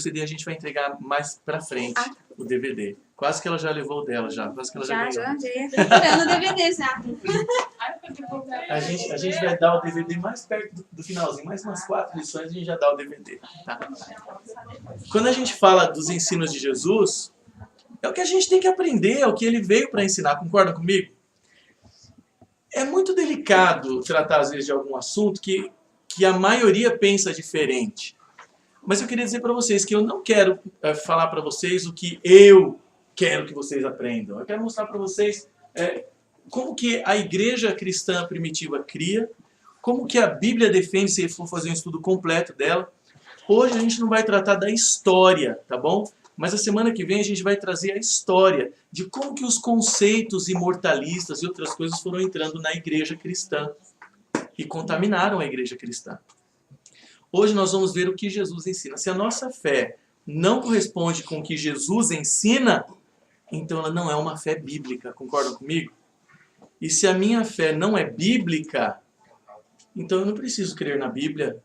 CD a gente vai entregar mais pra frente, o DVD. Quase que ela já levou o dela, quase que ela já ganhou. Já ia procurando o DVD já. A gente vai dar o DVD mais perto do finalzinho, mais umas 4 lições a gente já dá o DVD. Tá? Quando a gente fala dos ensinos de Jesus, é o que a gente tem que aprender, é o que ele veio para ensinar, concorda comigo? É muito delicado tratar às vezes de algum assunto que a maioria pensa diferente. Mas eu queria dizer para vocês que eu não quero falar para vocês o que eu quero que vocês aprendam. Eu quero mostrar para vocês como que a igreja cristã primitiva cria, como que a Bíblia defende, se for fazer um estudo completo dela. Hoje a gente não vai tratar da história, tá bom? Mas a semana que vem a gente vai trazer a história de como que os conceitos imortalistas e outras coisas foram entrando na igreja cristã e contaminaram a igreja cristã. Hoje nós vamos ver o que Jesus ensina. Se a nossa fé não corresponde com o que Jesus ensina, então ela não é uma fé bíblica, concordam comigo? E se a minha fé não é bíblica, então eu não preciso crer na Bíblia.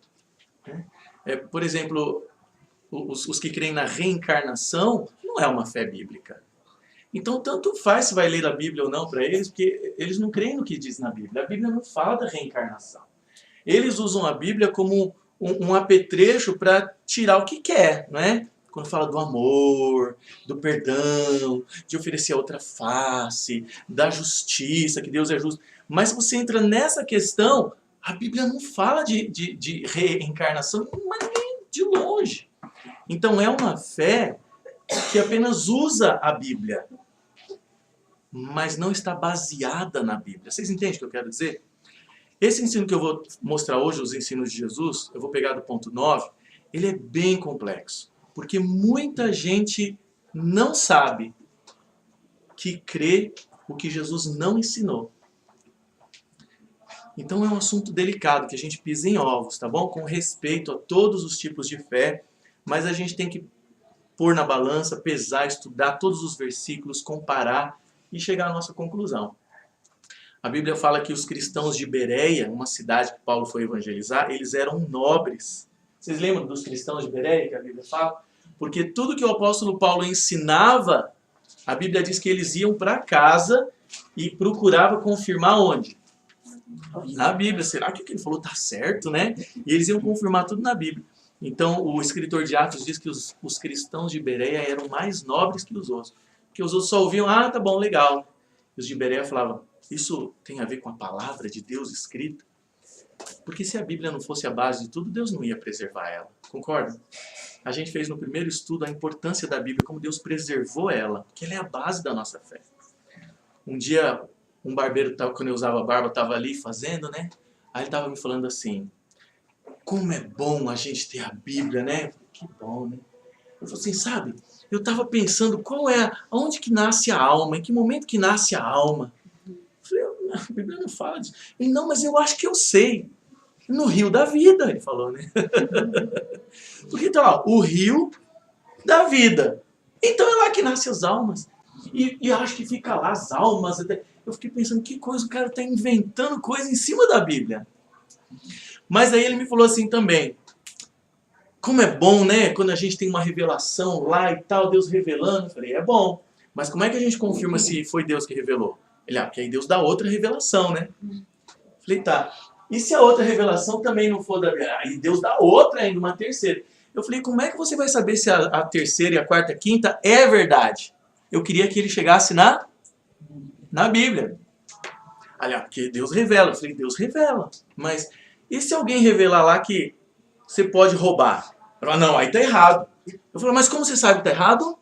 Por exemplo, os que creem na reencarnação não é uma fé bíblica. Então tanto faz se vai ler a Bíblia ou não para eles, porque eles não creem no que diz na Bíblia. A Bíblia não fala da reencarnação. Eles usam a Bíblia como um apetrecho para tirar o que quer, não é? Quando fala do amor, do perdão, de oferecer a outra face, da justiça, que Deus é justo. Mas se você entra nessa questão, a Bíblia não fala de reencarnação, mas nem de longe. Então é uma fé que apenas usa a Bíblia, mas não está baseada na Bíblia. Vocês entendem o que eu quero dizer? Esse ensino que eu vou mostrar hoje, os ensinos de Jesus, eu vou pegar do ponto 9, ele é bem complexo. Porque muita gente não sabe que crê o que Jesus não ensinou. Então é um assunto delicado, que a gente pisa em ovos, tá bom? Com respeito a todos os tipos de fé, mas a gente tem que pôr na balança, pesar, estudar todos os versículos, comparar e chegar à nossa conclusão. A Bíblia fala que os cristãos de Bereia, uma cidade que Paulo foi evangelizar, eles eram nobres. Vocês lembram dos cristãos de Bereia que a Bíblia fala? Porque tudo que o apóstolo Paulo ensinava, a Bíblia diz que eles iam para casa e procuravam confirmar onde? Na Bíblia. Será que o que ele falou está certo, né? E eles iam confirmar tudo na Bíblia. Então o escritor de Atos diz que os cristãos de Bereia eram mais nobres que os outros. Porque os outros só ouviam, tá bom, legal. E os de Bereia falavam, isso tem a ver com a palavra de Deus escrita? Porque se a Bíblia não fosse a base de tudo, Deus não ia preservar ela. Concorda? A gente fez no primeiro estudo a importância da Bíblia, como Deus preservou ela, que ela é a base da nossa fé. Um dia, um barbeiro, quando eu usava barba, estava ali fazendo, né? Aí ele estava me falando assim, como é bom a gente ter a Bíblia, né? Que bom, né? Eu falei assim, sabe, eu estava pensando aonde que nasce a alma, em que momento que nasce a alma. Eu falei, a Bíblia não fala disso. Ele, não, mas eu acho que eu sei. No rio da vida, ele falou, né? Porque então, ó, o rio da vida. Então é lá que nascem as almas. E acho que fica lá as almas. Eu fiquei pensando, que coisa, o cara está inventando coisa em cima da Bíblia. Mas aí ele me falou assim também, como é bom, né, quando a gente tem uma revelação lá e tal, Deus revelando. Eu falei, é bom. Mas como é que a gente confirma se foi Deus que revelou? Ele, porque aí Deus dá outra revelação, né? Eu falei, tá. E se a outra revelação também não for da Bíblia? Aí Deus dá outra ainda, uma terceira. Eu falei, como é que você vai saber se a terceira e a quarta e a quinta é verdade? Eu queria que ele chegasse na Bíblia. Aliás, porque Deus revela. Eu falei, Deus revela. Mas e se alguém revelar lá que você pode roubar? Eu falei, não, aí tá errado. Eu falei, mas como você sabe que tá errado?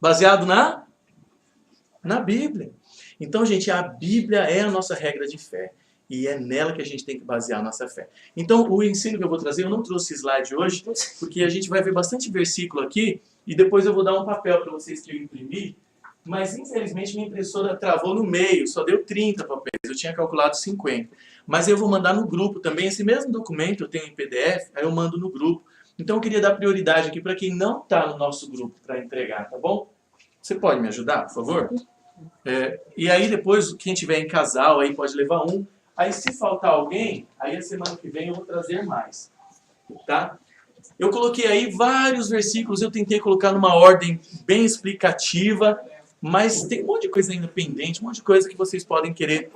Baseado na Bíblia. Então, gente, a Bíblia é a nossa regra de fé. E é nela que a gente tem que basear a nossa fé. Então, o ensino que eu vou trazer, eu não trouxe slide hoje, porque a gente vai ver bastante versículo aqui, e depois eu vou dar um papel para vocês que eu imprimi, mas infelizmente minha impressora travou no meio, só deu 30 papéis, eu tinha calculado 50. Mas eu vou mandar no grupo também, esse mesmo documento eu tenho em PDF, aí eu mando no grupo. Então eu queria dar prioridade aqui para quem não está no nosso grupo para entregar, tá bom? Você pode me ajudar, por favor? E aí depois, quem tiver em casal aí pode levar um. Aí se faltar alguém, aí a semana que vem eu vou trazer mais, tá? Eu coloquei aí vários versículos, eu tentei colocar numa ordem bem explicativa, mas tem um monte de coisa ainda pendente, um monte de coisa que vocês podem querer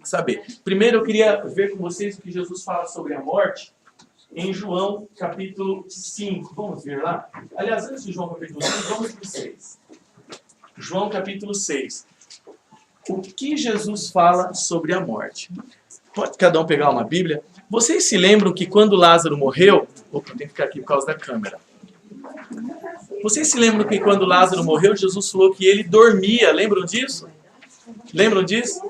saber. Primeiro eu queria ver com vocês o que Jesus fala sobre a morte em João capítulo 5. Vamos ver lá? Aliás, antes de João capítulo 5, vamos para o 6. João capítulo 6. O que Jesus fala sobre a morte? Pode cada um pegar uma Bíblia. Vocês se lembram que quando Lázaro morreu... Opa, tem que ficar aqui por causa da câmera. Vocês se lembram que quando Lázaro morreu, Jesus falou que ele dormia. Lembram disso? Lembram disso?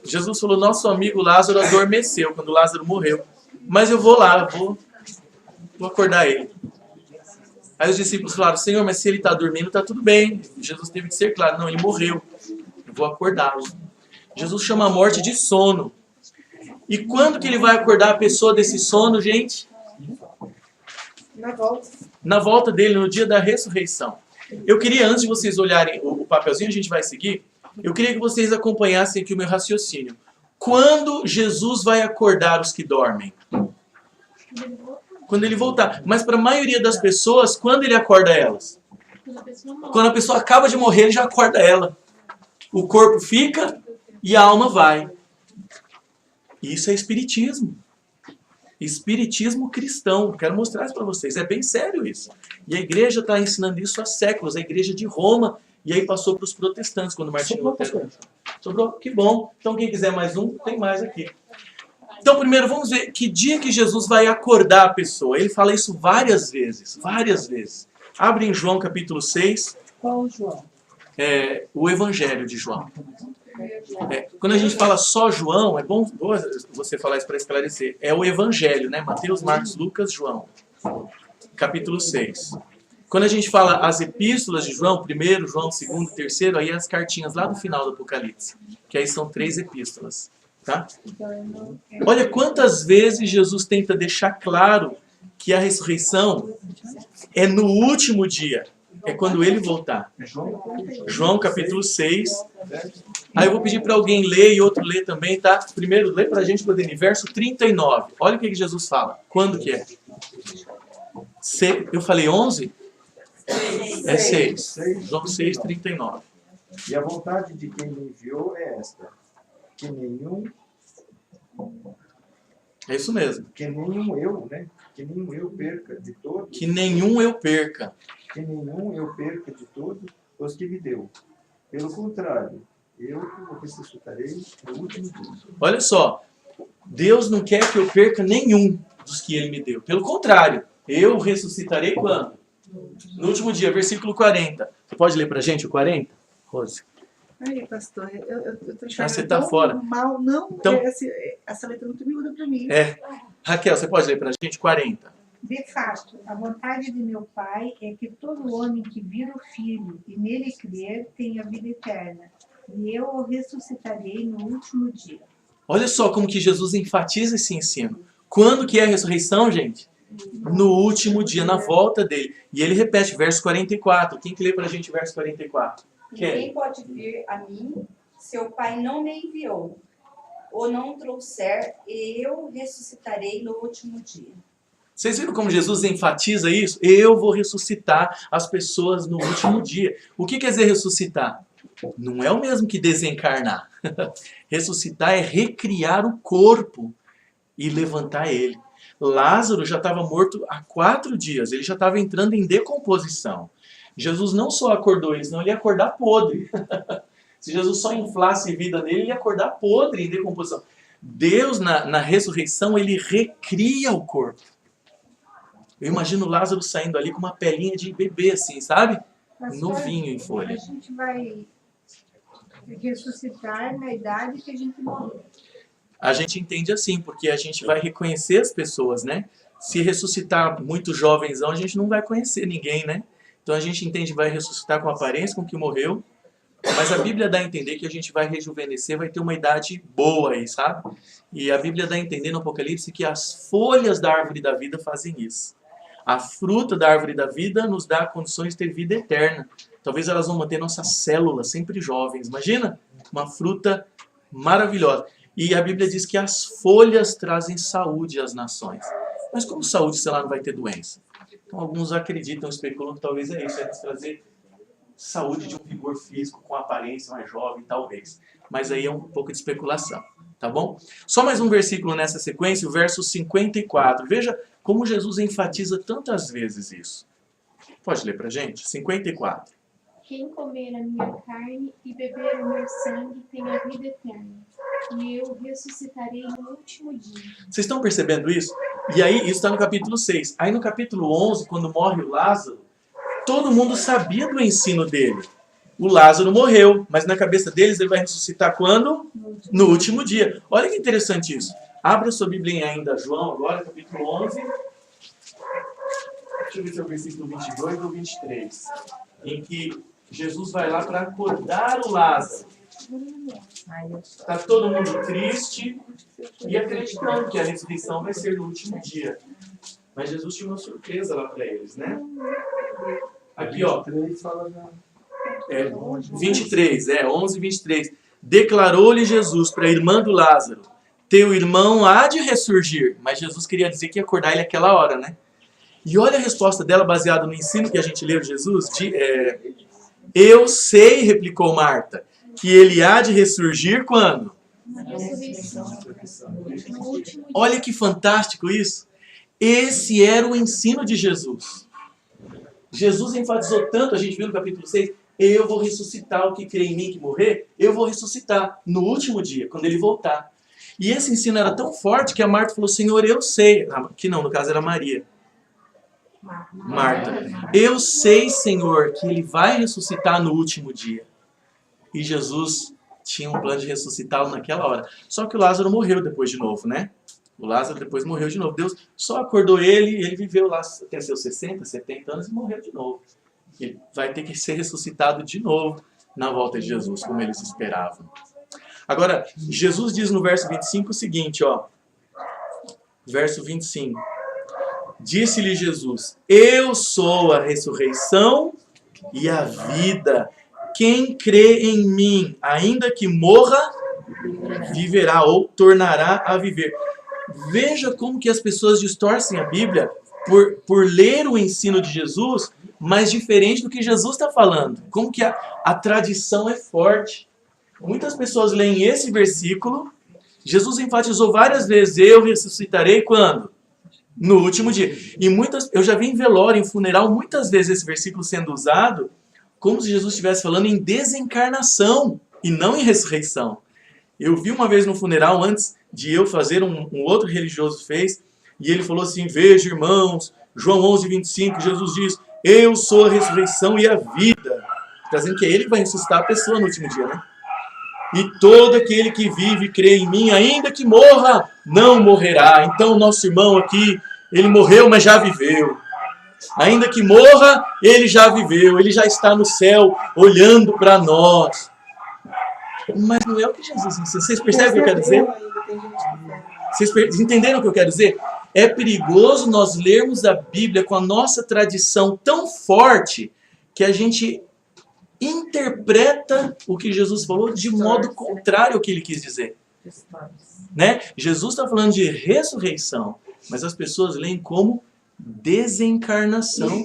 Jesus falou, nosso amigo Lázaro adormeceu quando Lázaro morreu. Mas eu vou lá, vou acordar ele. Aí os discípulos falaram, Senhor, mas se ele está dormindo, está tudo bem. Jesus teve que ser claro, não, ele morreu. Eu vou acordá-lo. Jesus chama a morte de sono. E quando que ele vai acordar a pessoa desse sono, gente? Na volta dele, no dia da ressurreição. Eu queria, antes de vocês olharem o papelzinho, a gente vai seguir, eu queria que vocês acompanhassem aqui o meu raciocínio. Quando Jesus vai acordar os que dormem? Quando ele voltar. Mas para a maioria das pessoas, quando ele acorda elas? Quando a pessoa acaba de morrer, ele já acorda ela. O corpo fica e a alma vai. Isso é espiritismo. Espiritismo cristão. Quero mostrar isso para vocês. É bem sério isso. E a igreja está ensinando isso há séculos. A igreja de Roma. E aí passou para os protestantes quando Martinho Lutero. Sobrou? Que bom. Então quem quiser mais um, tem mais aqui. Então primeiro vamos ver que dia que Jesus vai acordar a pessoa. Ele fala isso várias vezes. Várias vezes. Abre em João capítulo 6. Qual João? O Evangelho de João. Quando a gente fala só João, é bom você falar isso para esclarecer. É o Evangelho, né? Mateus, Marcos, Lucas, João. Capítulo 6. Quando a gente fala as epístolas de João, primeiro, João, segundo, terceiro, aí as cartinhas lá do final do Apocalipse. Que aí são 3 epístolas. Tá? Olha quantas vezes Jesus tenta deixar claro que a ressurreição é no último dia. É quando ele voltar. João capítulo 6. Aí eu vou pedir para alguém ler e outro ler também, tá? Primeiro, lê para a gente, Claudine, verso 39. Olha o que Jesus fala. Quando que é? Eu falei 11? É 6. João 6, 39. E a vontade de quem me enviou é esta, que nenhum É isso mesmo. eu, né? Que nenhum eu perca de todos. Que nenhum eu perca. Que nenhum eu perca de todos os que me deu. Pelo contrário, eu o ressuscitarei no último dia. Olha só, Deus não quer que eu perca nenhum dos que Ele me deu. Pelo contrário, eu ressuscitarei quando? No último dia, versículo 40. Você pode ler para a gente o 40, Rose? Ai, pastor, eu tô você tá fora. Mal, não, Então, essa letra é muito miúda para mim. Raquel, você pode ler para a gente 40? De fato, a vontade de meu Pai é que todo homem que vir o Filho e nele crer tenha vida eterna, e eu o ressuscitarei no último dia. Olha só como que Jesus enfatiza esse ensino. Quando que é a ressurreição, gente? No último dia, na volta dele. E ele repete, verso 44. Quem que lê para a gente verso 44? Ninguém pode vir a mim se o Pai não me enviou, ou não trouxer, e eu ressuscitarei no último dia. Vocês viram como Jesus enfatiza isso? Eu vou ressuscitar as pessoas no último dia. O que quer dizer ressuscitar? Não é o mesmo que desencarnar. Ressuscitar é recriar o corpo e levantar ele. Lázaro já estava morto há 4 dias. Ele já estava entrando em decomposição. Jesus não só acordou ele, senão ele ia acordar podre. Se Jesus só inflasse vida nele, ele ia acordar podre em decomposição. Deus, na ressurreição, ele recria o corpo. Eu imagino Lázaro saindo ali com uma pelinha de bebê, assim, sabe? Novinho em folha. A gente vai ressuscitar na idade que a gente morreu. A gente entende assim, porque a gente vai reconhecer as pessoas, né? Se ressuscitar muito jovenzão, a gente não vai conhecer ninguém, né? Então a gente entende que vai ressuscitar com a aparência com que morreu, mas a Bíblia dá a entender que a gente vai rejuvenescer, vai ter uma idade boa aí, sabe? E a Bíblia dá a entender no Apocalipse que as folhas da árvore da vida fazem isso. A fruta da árvore da vida nos dá condições de ter vida eterna. Talvez elas vão manter nossas células sempre jovens. Imagina? Uma fruta maravilhosa. E a Bíblia diz que as folhas trazem saúde às nações. Mas como saúde se ela não vai ter doença? Então, alguns acreditam, especulam que talvez é isso, é nos trazer saúde de um vigor físico com aparência mais jovem, talvez. Mas aí é um pouco de especulação, tá bom? Só mais um versículo nessa sequência, o verso 54. Veja como Jesus enfatiza tantas vezes isso. Pode ler pra gente? 54. Quem comer a minha carne e beber o meu sangue tem a vida eterna, e eu ressuscitarei no último dia. Vocês estão percebendo isso? E aí, isso está no capítulo 6. Aí no capítulo 11, quando morre o Lázaro, todo mundo sabia do ensino dele. O Lázaro morreu, mas na cabeça deles ele vai ressuscitar quando? No último dia. Olha que interessante isso. Abra sua Bíblia em ainda João, agora, capítulo 11. Deixa eu ver se é o versículo 22 ou 23. Em que Jesus vai lá para acordar o Lázaro. Está todo mundo triste e acreditando que a ressurreição vai ser no último dia. Mas Jesus tinha uma surpresa lá para eles, né? Aqui, ó. 23, 11 e 23. Declarou-lhe Jesus para a irmã do Lázaro: teu irmão há de ressurgir. Mas Jesus queria dizer que ia acordar ele aquela hora, né? E olha a resposta dela baseada no ensino que a gente leu de Jesus. Eu sei, replicou Marta, que ele há de ressurgir quando? Na ressurreição. No último dia. Olha que fantástico isso. Esse era o ensino de Jesus. Jesus enfatizou tanto, a gente viu no capítulo 6, eu vou ressuscitar o que crê em mim que morrer, eu vou ressuscitar no último dia, quando ele voltar. E esse ensino era tão forte que a Marta falou: Senhor, eu sei. Que não, no caso era Maria. Marta. Eu sei, Senhor, que ele vai ressuscitar no último dia. E Jesus tinha um plano de ressuscitá-lo naquela hora. Só que o Lázaro morreu depois de novo, né? O Lázaro depois morreu de novo. Deus só acordou ele e ele viveu lá até seus 60, 70 anos e morreu de novo. Ele vai ter que ser ressuscitado de novo na volta de Jesus, como eles esperavam. Agora, Jesus diz no verso 25 o seguinte, ó. Verso 25. Disse-lhe Jesus: eu sou a ressurreição e a vida. Quem crê em mim, ainda que morra, viverá ou tornará a viver. Veja como que as pessoas distorcem a Bíblia por ler o ensino de Jesus, mas diferente do que Jesus está falando. Como que a tradição é forte. Muitas pessoas leem esse versículo. Jesus enfatizou várias vezes: eu ressuscitarei quando? No último dia. E eu já vi em velório, em funeral, muitas vezes esse versículo sendo usado como se Jesus estivesse falando em desencarnação e não em ressurreição. Eu vi uma vez no funeral, antes de eu fazer, um outro religioso fez, e ele falou assim: veja, irmãos, João 11, 25, Jesus diz: eu sou a ressurreição e a vida. Está dizendo que é ele que vai ressuscitar a pessoa no último dia, né? E todo aquele que vive e crê em mim, ainda que morra, não morrerá. Então, nosso irmão aqui, ele morreu, mas já viveu. Ainda que morra, ele já viveu. Ele já está no céu, olhando para nós. Mas não é o que Jesus ensina. Vocês percebem o que eu quero dizer? Vocês entenderam o que eu quero dizer? É perigoso nós lermos a Bíblia com a nossa tradição tão forte que a gente interpreta o que Jesus falou de modo contrário ao que ele quis dizer. Né? Jesus está falando de ressurreição, mas as pessoas leem como desencarnação.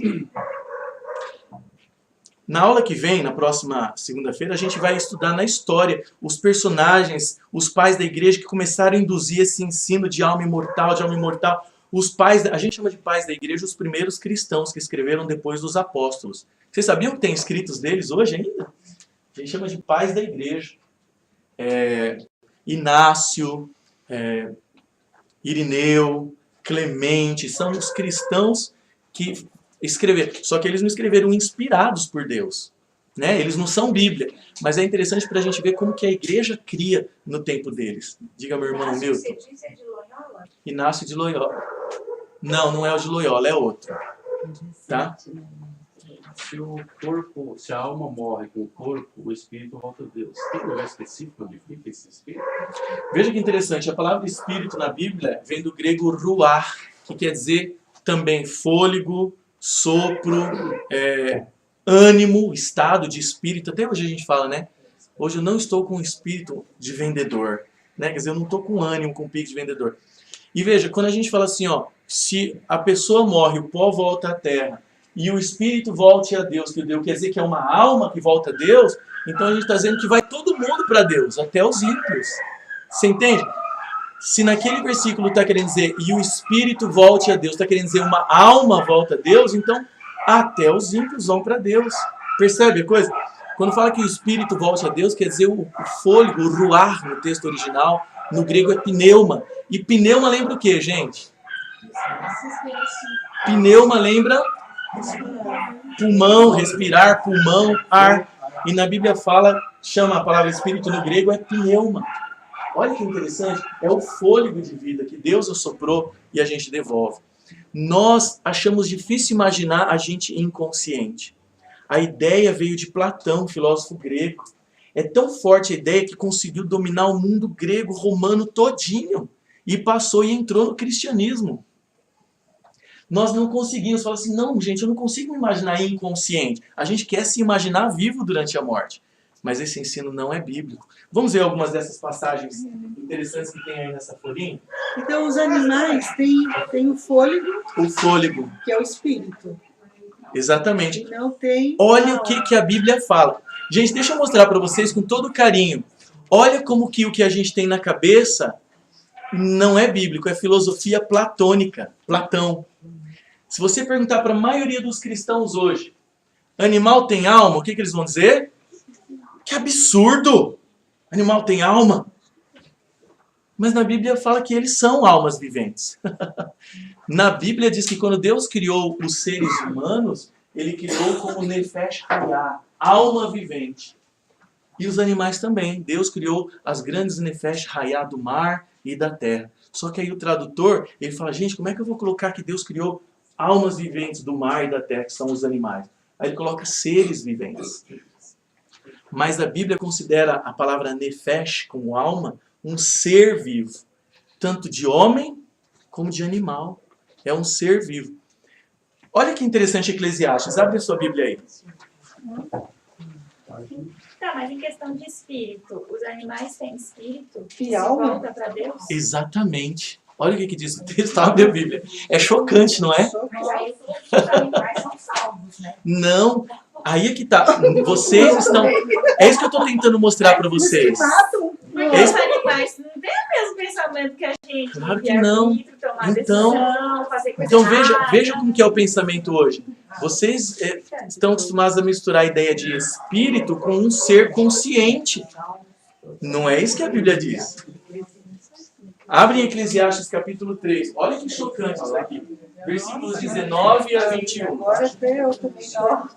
Na aula que vem, na próxima segunda-feira, a gente vai estudar na história os personagens, os pais da igreja que começaram a induzir esse ensino de alma imortal, de alma imortal. Os pais, a gente chama de pais da igreja os primeiros cristãos que escreveram depois dos apóstolos. Vocês sabiam que tem escritos deles hoje ainda? A gente chama de pais da igreja. Inácio, Irineu, Clemente, são os cristãos que escreveram. Só que eles não escreveram inspirados por Deus. Né? Eles não são Bíblia. Mas é interessante para a gente ver como que a igreja cria no tempo deles. Diga, meu irmão Milton. Você diz é de Loyola? Inácio de Loyola. Não, não é o de Loyola, é outro. Tá? Se a alma morre com o corpo, o espírito volta a Deus. Tem um lugar específico onde fica esse espírito? Veja que interessante, a palavra espírito na Bíblia vem do grego ruach, que quer dizer também fôlego, sopro, ânimo, estado de espírito. Até hoje a gente fala, né? Hoje eu não estou com espírito de vendedor. Né? Quer dizer, eu não estou com ânimo, com pique de vendedor. E veja, quando a gente fala assim, ó, se a pessoa morre, o pó volta à terra, e o espírito volte a Deus, que Deus quer dizer que é uma alma que volta a Deus, então a gente está dizendo que vai todo mundo para Deus, até os ímpios. Você entende? Se naquele versículo está querendo dizer e o espírito volte a Deus, está querendo dizer uma alma volta a Deus, então até os ímpios vão para Deus. Percebe a coisa? Quando fala que o espírito volte a Deus, quer dizer o fôlego, o ruar no texto original, no grego é pneuma. E pneuma lembra o que, gente? Pneuma lembra pulmão, respirar, pulmão, ar. E na Bíblia chama a palavra espírito no grego é pneuma. Olha que interessante, é o fôlego de vida que Deus assoprou e a gente devolve. Nós achamos difícil imaginar a gente inconsciente. A ideia veio de Platão, filósofo grego. É tão forte a ideia que conseguiu dominar o mundo grego, romano todinho. E passou e entrou no cristianismo. Nós não conseguimos falar assim, não, gente, eu não consigo me imaginar inconsciente. A gente quer se imaginar vivo durante a morte. Mas esse ensino não é bíblico. Vamos ver algumas dessas passagens interessantes que tem aí nessa folhinha? Então, os animais têm o fôlego, que é o espírito. Exatamente. E não tem... Olha o que a Bíblia fala. Gente, deixa eu mostrar para vocês com todo carinho. Olha como que o que a gente tem na cabeça não é bíblico, é filosofia platônica. Platão. Se você perguntar para a maioria dos cristãos hoje, animal tem alma? O que eles vão dizer? Que absurdo! Animal tem alma? Mas na Bíblia fala que eles são almas viventes. Na Bíblia diz que quando Deus criou os seres humanos, Ele criou como Nefesh Hayah, alma vivente. E os animais também. Deus criou as grandes Nefesh Hayah do mar e da terra. Só que aí o tradutor, ele fala, gente, como é que eu vou colocar que Deus criou almas viventes do mar e da terra, que são os animais? Aí ele coloca seres viventes. Mas a Bíblia considera a palavra Nefesh, como alma, um ser vivo. Tanto de homem como de animal. É um ser vivo. Olha que interessante Eclesiastes. Abre a sua Bíblia aí. Tá, mas em questão de espírito, os animais têm espírito? E se alma? volta para Deus? Exatamente. Olha o que diz o texto. Abre a Bíblia. É chocante, não é? Mas aí os animais são salvos, né? Não. Aí é que tá. Vocês estão... É isso que eu estou tentando mostrar para vocês. Porque os animais não têm o mesmo pensamento que a gente. Claro que não. Tomar Então, decisão, fazer coisa então errada. veja como que é o pensamento hoje. Vocês estão acostumados a misturar a ideia de espírito com um ser consciente. Não é isso que a Bíblia diz. Abre em Eclesiastes capítulo 3. Olha que chocante isso aqui. Versículos 19 a 21. Agora até eu também estou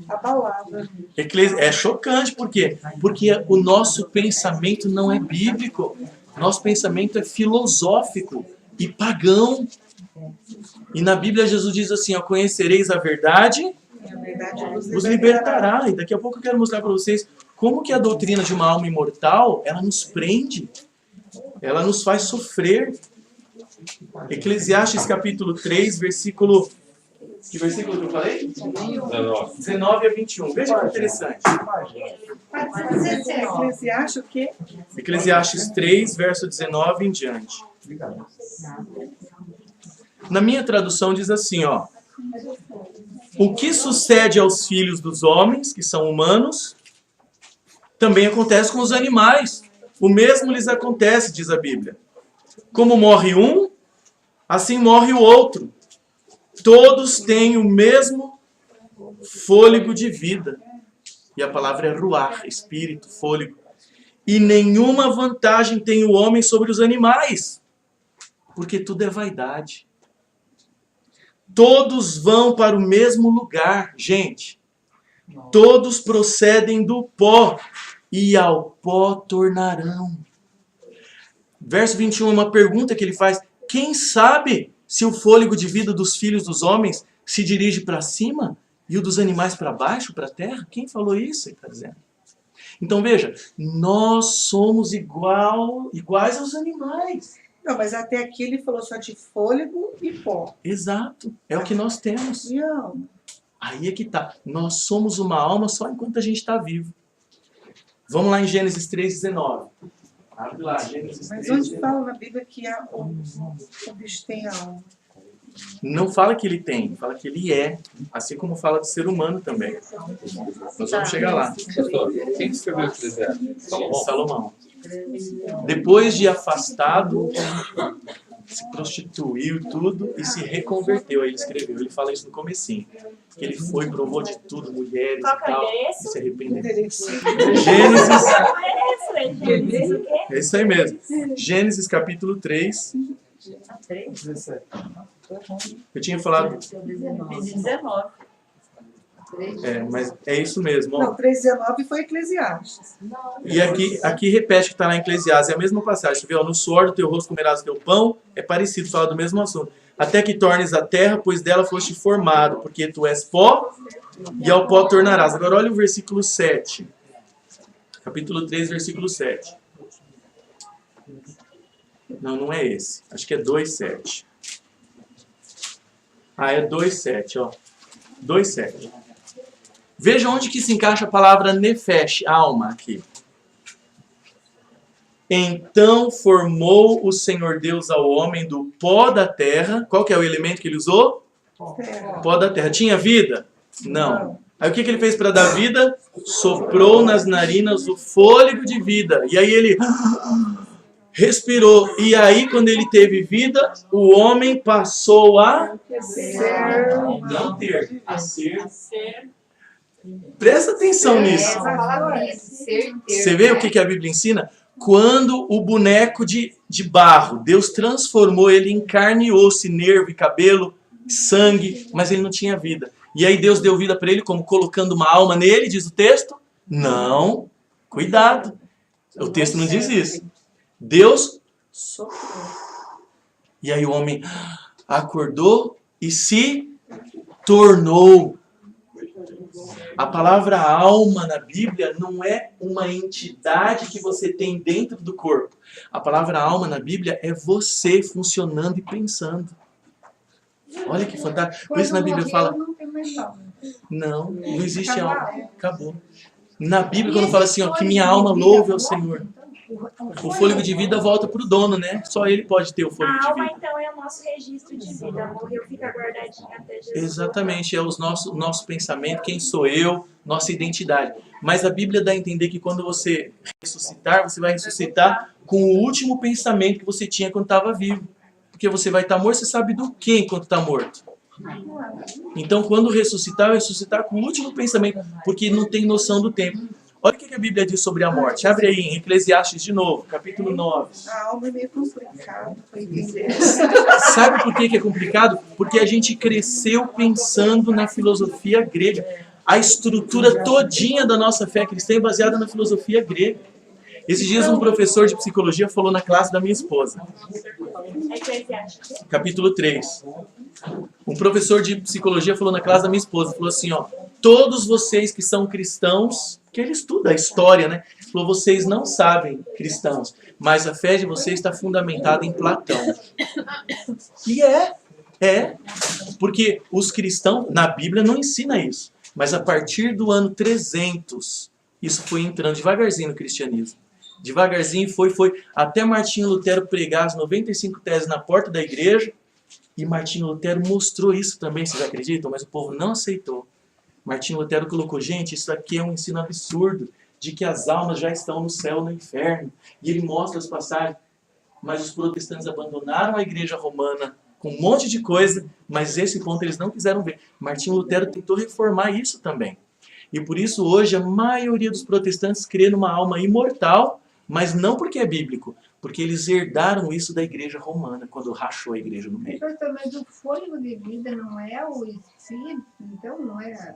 abalada. É chocante, por quê? Porque o nosso pensamento não é bíblico. Nosso pensamento é filosófico e pagão. E na Bíblia Jesus diz assim, ó, conhecereis a verdade, A verdade vos libertará. E daqui a pouco eu quero mostrar para vocês como que a doutrina de uma alma imortal, ela nos prende. Ela nos faz sofrer. Eclesiastes capítulo 3, versículo... Que versículo que eu falei? 19 a 21. Veja que interessante. Eclesiastes o quê? Eclesiastes 3, verso 19 em diante. Na minha tradução diz assim, ó. O que sucede aos filhos dos homens, que são humanos, também acontece com os animais. O mesmo lhes acontece, diz a Bíblia. Como morre um, assim morre o outro. Todos têm o mesmo fôlego de vida. E a palavra é ruar, espírito, fôlego. E nenhuma vantagem tem o homem sobre os animais, porque tudo é vaidade. Todos vão para o mesmo lugar, gente. Todos procedem do pó, e ao pó tornarão. Verso 21 é uma pergunta que ele faz. Quem sabe se o fôlego de vida dos filhos dos homens se dirige para cima e o dos animais para baixo, para a terra? Quem falou isso? Ele está dizendo. Então veja, nós somos iguais aos animais. Não, mas até aqui ele falou só de fôlego e pó. Exato, é o que nós temos. E alma. Aí é que tá. Nós somos uma alma só enquanto a gente está vivo. Vamos lá em Gênesis 3,19. Abre lá, Gênesis 3,19. Mas onde fala na Bíblia que o bicho tem alma? Não fala que ele tem, fala que ele é, assim como fala de ser humano também. Nós vamos chegar lá. Pastor, quem escreveu o Eclesiastes? Salomão? Salomão. Depois de afastado, se prostituiu e tudo e se reconverteu. Aí ele escreveu, ele fala isso no comecinho. Que ele foi, provou de tudo, mulheres Qual e que é o tal, e endereço? se arrependeu. Interessante. Gênesis, Gênesis o quê? é isso aí mesmo. Gênesis capítulo 3. 17. Eu tinha falado, 19. mas é isso mesmo. Ó. Não, 3,19 foi Eclesiastes. E aqui repete que está lá em Eclesiastes, é a mesma passagem. Você vê, ó, no suor do teu rosto comerás o teu pão, é parecido, fala do mesmo assunto. Até que tornes a terra, pois dela foste formado, porque tu és pó, e ao pó tornarás. Agora olha o versículo 7. Capítulo 3, versículo 7. Não, não é esse. Acho que é 2,7. Ah, é 2,7, ó. 2,7. Veja onde que se encaixa a palavra nefesh, alma, aqui. Então formou o Senhor Deus ao homem do pó da terra. Qual que é o elemento que ele usou? Pó da terra. Tinha vida? Não. Aí o que ele fez para dar vida? Soprou nas narinas o fôlego de vida. E aí ele respirou. E aí quando ele teve vida, o homem passou a não ter, a ser. Presta atenção nisso. Essa palavrinha, ser, ter. Você vê o que a Bíblia ensina? Quando o boneco de barro, Deus transformou ele em carne e osso, nervo e cabelo, sangue, mas ele não tinha vida. E aí Deus deu vida para ele como? Colocando uma alma nele, diz o texto? Não. Cuidado. O texto não diz isso. Deus e aí o homem acordou e se tornou. A palavra alma na Bíblia não é uma entidade que você tem dentro do corpo. A palavra alma na Bíblia é você funcionando e pensando. Olha que fantástico. Por isso na Bíblia fala... Não tem mais alma. Não, não existe alma. Acabou. Na Bíblia quando fala assim, ó, que minha alma louve ao Senhor. O fôlego de vida volta para o dono, né? Só ele pode ter o fôlego A de alma, vida. então, é o nosso registro de vida. Morreu, fica guardadinho até Jesus. Exatamente, é o nosso pensamento, quem sou eu, nossa identidade. Mas a Bíblia dá a entender que quando você ressuscitar, você vai ressuscitar com o último pensamento que você tinha quando estava vivo. Porque você vai estar morto, você sabe do que enquanto está morto? Então, quando ressuscitar, vai ressuscitar com o último pensamento, porque não tem noção do tempo. Olha o que a Bíblia diz sobre a morte. Abre aí em Eclesiastes de novo, capítulo 9. A alma é meio complicado para entender. Sabe por que é complicado? Porque a gente cresceu pensando na filosofia grega. A estrutura todinha da nossa fé cristã é baseada na filosofia grega. Esses dias um professor de psicologia falou na classe da minha esposa. Eclesiastes. Capítulo 3. Um professor de psicologia falou na classe da minha esposa, falou assim, ó, todos vocês que são cristãos, que ele estuda a história, né? Falou, vocês não sabem, cristãos, mas a fé de vocês está fundamentada em Platão. E porque os cristãos, na Bíblia não ensina isso, mas a partir do ano 300, isso foi entrando devagarzinho no cristianismo. Devagarzinho foi, até Martinho Lutero pregar as 95 teses na porta da igreja, e Martinho Lutero mostrou isso também, vocês acreditam? Mas o povo não aceitou. Martinho Lutero colocou, gente, isso aqui é um ensino absurdo, de que as almas já estão no céu e no inferno. E ele mostra as passagens. Mas os protestantes abandonaram a igreja romana com um monte de coisa, mas esse ponto eles não quiseram ver. Martinho Lutero tentou reformar isso também. E por isso hoje a maioria dos protestantes crê numa alma imortal, mas não porque é bíblico, porque eles herdaram isso da igreja romana, quando rachou a igreja no meio. Mas o fôlego de vida não é o espírito, então não é...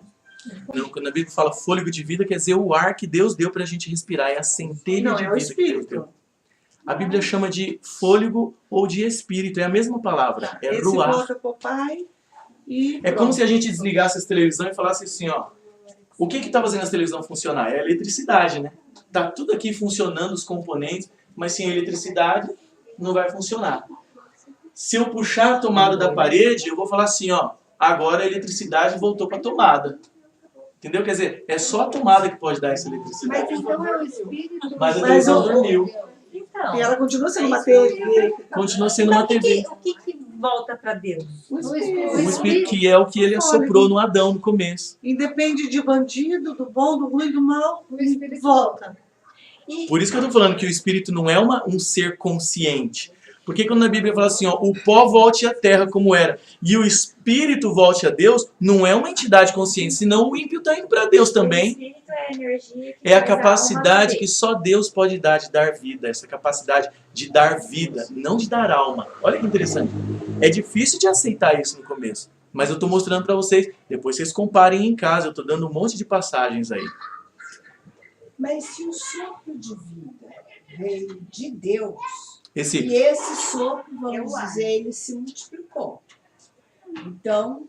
Não, quando a Bíblia fala fôlego de vida, quer dizer o ar que Deus deu para a gente respirar, é a centelha Não, de é o vida que Deus deu. espírito. A Bíblia chama de fôlego ou de espírito, é a mesma palavra, é Esse ruach. volta pro pai e É como se a gente desligasse as televisões e falasse assim, ó, o que está fazendo a televisão funcionar? É a eletricidade, né? Tá tudo aqui funcionando, os componentes, mas sem eletricidade não vai funcionar. Se eu puxar a tomada da parede, eu vou falar assim, ó, agora a eletricidade voltou para a tomada. Entendeu? Quer dizer, é só a tomada que pode dar essa eletricidade. Mas então é o espírito... Mas a televisão dormiu. Então, E ela continua sendo uma TV. Continua sendo uma TV. O que volta para Deus? O O espírito. Espírito que é o que ele assoprou no Adão no começo. Independe de bandido, do bom, do ruim, do mal, O Espírito volta. E Por isso que eu tô falando que o Espírito não é um ser consciente. Porque quando a Bíblia fala assim, ó, o pó volte à terra como era, e o Espírito volte a Deus, não é uma entidade consciente, senão o ímpio está indo para Deus o também. espírito é a energia que É a faz alma capacidade viver. que só Deus pode dar de dar vida, essa capacidade de dar vida, não de dar alma. Olha que interessante. É difícil de aceitar isso no começo, mas eu estou mostrando para vocês, depois vocês comparem em casa, eu estou dando um monte de passagens aí. Mas se o sopro de vida veio de Deus, Esse, e esse sopro, vamos dizer, ele se multiplicou. Então,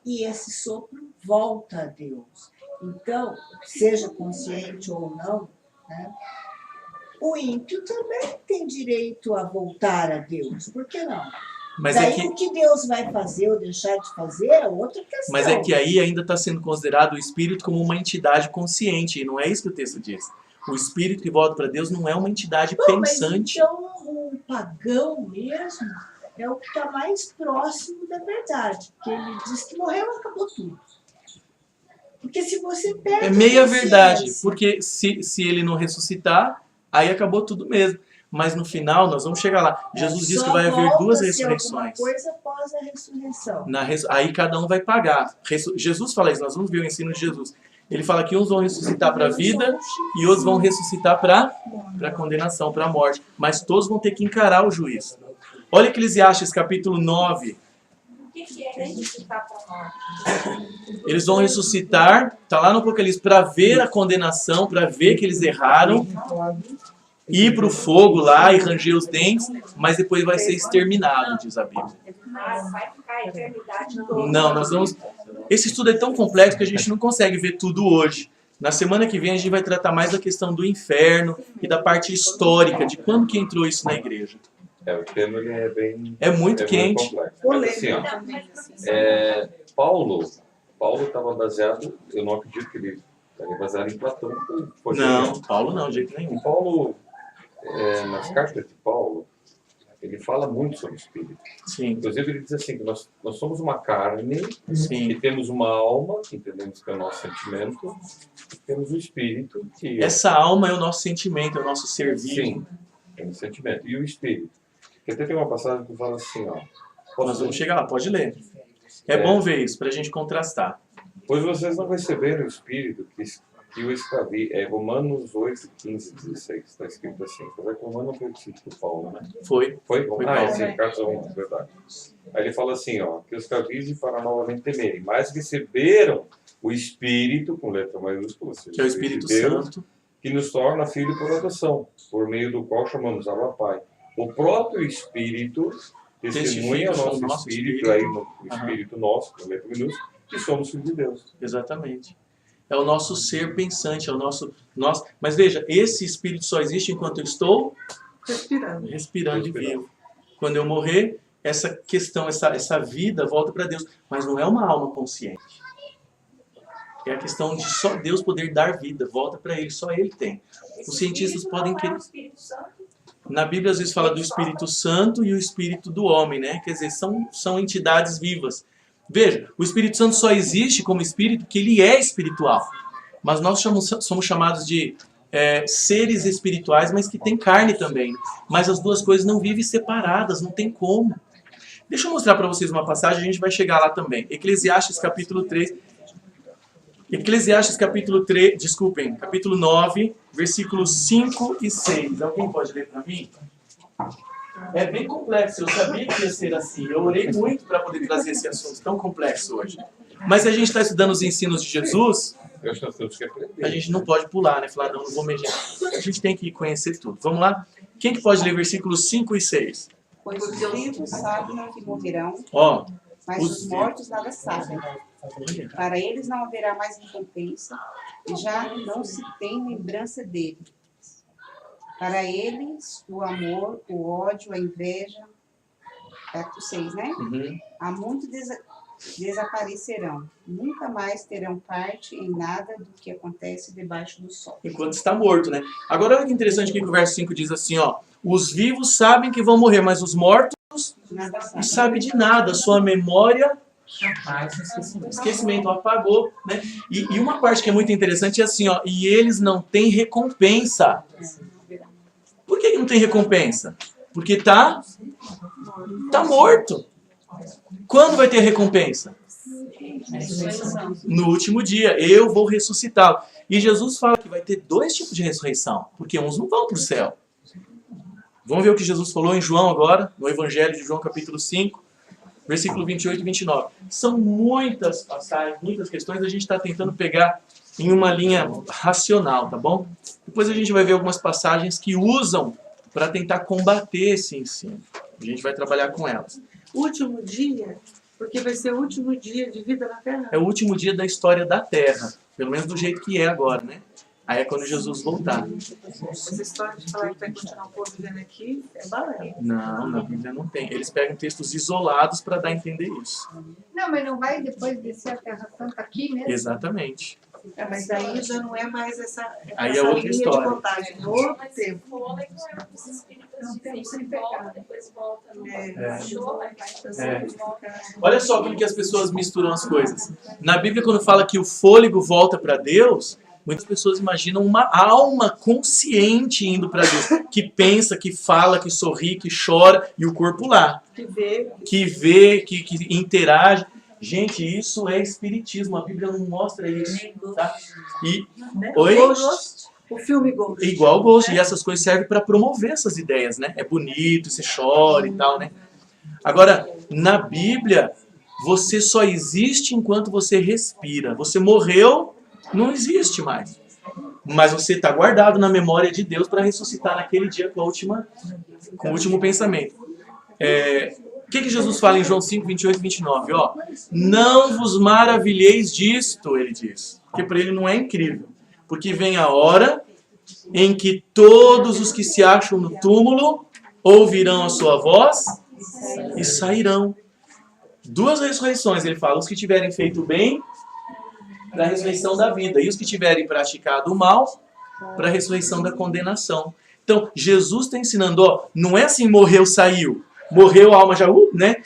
e esse sopro volta a Deus. Então, seja consciente ou não, né, o ímpio também tem direito a voltar a Deus. Por que não? mas Daí é que o que Deus vai fazer ou deixar de fazer é outra questão. Mas é que aí ainda está sendo considerado o Espírito como uma entidade consciente, e não é isso que o texto diz. O Espírito que volta para Deus não é uma entidade Bom, mas pensante. então o pagão mesmo é o que está mais próximo da verdade. Porque ele diz que morreu, acabou tudo. Porque se você perde É meia a verdade, consciência- porque se ele não ressuscitar, aí acabou tudo mesmo. Mas no final, nós vamos chegar lá. Jesus diz Só que vai haver duas volta-se ressurreições. alguma coisa após a ressurreição. Aí cada um vai pagar. Jesus fala isso, nós vamos ver o ensino de Jesus. Ele fala que uns vão ressuscitar para a vida e outros vão ressuscitar para a condenação, para a morte. Mas todos vão ter que encarar o juízo. Olha Eclesiastes capítulo 9. O que é ressuscitar para nós? Eles vão ressuscitar, está lá no Apocalipse, para ver a condenação, para ver que eles erraram, ir para o fogo lá e ranger os dentes, mas depois vai ser exterminado, diz a Bíblia. Mas vai ficar a eternidade toda. Não, nós vamos... Esse estudo é tão complexo que a gente não consegue ver tudo hoje. Na semana que vem a gente vai tratar mais da questão do inferno e da parte histórica, de quando que entrou isso na igreja. O tema ele é bem... É muito é quente. complexo. Mas, assim, ó, Paulo estava baseado, eu não acredito que ele estaria baseado em Platão. Não, Paulo não, de jeito nenhum. E Paulo, nas cartas de Paulo, ele fala muito sobre o espírito. Sim, Inclusive ele diz assim, que nós somos uma carne, sim. que temos uma alma, que entendemos que é o nosso sentimento, e temos o espírito, que Essa alma é o nosso sentimento, é o nosso ser vivo. sim, é o sentimento. E o espírito. Que até tem uma passagem que fala assim, ó. Nós vamos chegar lá, pode ler. É bom ver isso, para a gente contrastar. Pois vocês não receberam o espírito que o escravi. É Romanos 8, 15, 16. Está escrito assim. Apesar que Romanos não foi escrito por Paulo, né? Foi. Foi? Foi Ah, Paulo. sim, cartas Romanos, verdade. Aí ele fala assim, ó. Que os escravize para novamente temerem. Mas receberam o espírito, com letra maiúscula, ou seja, Que é o Espírito de Deus, Santo. que nos torna filho por adoção, por meio do qual chamamos Abba Pai. O próprio Espírito testemunha ao Testifica nosso espírito, aí no espírito nosso, com letra minúscula, que somos filhos de Deus. Exatamente. É o nosso ser pensante, é o nosso... Mas veja, esse espírito só existe enquanto eu estou respirando e vivo. Quando eu morrer, essa questão, essa vida volta para Deus. Mas não é uma alma consciente. É a questão de só Deus poder dar vida, volta para Ele, só Ele tem. Os cientistas podem querer... Na Bíblia às vezes fala do Espírito Santo e o Espírito do homem, né? Quer dizer, são entidades vivas. Veja, o Espírito Santo só existe como Espírito porque ele é espiritual. Mas nós somos chamados de seres espirituais, mas que têm carne também. Mas as duas coisas não vivem separadas, não tem como. Deixa eu mostrar para vocês uma passagem, a gente vai chegar lá também. Eclesiastes capítulo 3... Eclesiastes capítulo 9, versículos 5 e 6. Alguém pode ler para mim? É bem complexo, eu sabia que ia ser assim. Eu orei muito para poder trazer esse assunto tão complexo hoje. Mas se a gente está estudando os ensinos de Jesus, Eu acho que nós temos que aprender. a gente não pode pular, né? Falar, não vou mexer. A gente tem que conhecer tudo. Vamos lá? Quem que pode ler versículos 5 e 6? Pois os vivos sabem que morrerão, Ó, mas os os mortos nada sabem. Para eles não haverá mais recompensa, e já não se tem lembrança dele. Para eles, o amor, o ódio, a inveja, capítulo 6, né? uhum. Há muito desaparecerão. Nunca mais terão parte em nada do que acontece debaixo do sol. Enquanto está morto, né? Agora olha que interessante que o verso 5 diz assim, ó. Os vivos sabem que vão morrer, mas os mortos não sabe de nada, sua memória, Esquecimento. esquecimento, apagou, né? E uma parte que é muito interessante é assim, ó, e eles não têm recompensa. Por que não tem recompensa? Porque tá morto. Quando vai ter recompensa? No último dia, eu vou ressuscitá-lo. E Jesus fala que vai ter 2 tipos de ressurreição, porque uns não vão para o céu. Vamos ver o que Jesus falou em João agora, no Evangelho de João capítulo 5, versículo 28 e 29. São muitas passagens, muitas questões, a gente está tentando pegar em uma linha racional, tá bom? Depois a gente vai ver algumas passagens que usam para tentar combater esse ensino. A gente vai trabalhar com elas. Último dia, porque vai ser o último dia de vida na Terra. É o último dia da história da Terra, pelo menos do jeito que é agora, né? Aí é quando Jesus voltar. Essa história de falar que vai continuar o povo vivendo aqui é balela. Não, na Bíblia não tem. Eles pegam textos isolados para dar a entender isso. Não, mas não vai depois descer a Terra Santa aqui mesmo? Exatamente. Mas aí já não é mais essa Aí é essa outra linha história. de contagem, é outro tempo. Não tem sem pecado. Depois volta no Olha só como que as pessoas misturam as coisas. Na Bíblia, quando fala que o fôlego volta para Deus, muitas pessoas imaginam uma alma consciente indo para Deus, que pensa, que fala, que sorri, que chora, e o corpo lá. Que vê, que interage. Gente, isso é espiritismo, a Bíblia não mostra isso. Tá? E, oi? O filme Ghost. Igual o Ghost, e essas coisas servem para promover essas ideias, né? É bonito, você chora e tal, né? Agora, na Bíblia, você só existe enquanto você respira. Você morreu, não existe mais. Mas você está guardado na memória de Deus para ressuscitar naquele dia com o último pensamento. O que Jesus fala em João 5, 28 e 29? Ó, não vos maravilheis disto, ele diz. Porque para ele não é incrível. Porque vem a hora em que todos os que se acham no túmulo ouvirão a sua voz e sairão. 2 ressurreições, ele fala. Os que tiverem feito o bem, para a ressurreição da vida. E os que tiverem praticado o mal, para a ressurreição da condenação. Então, Jesus está ensinando, ó, não é assim, morreu, saiu. Morreu, a alma já, né?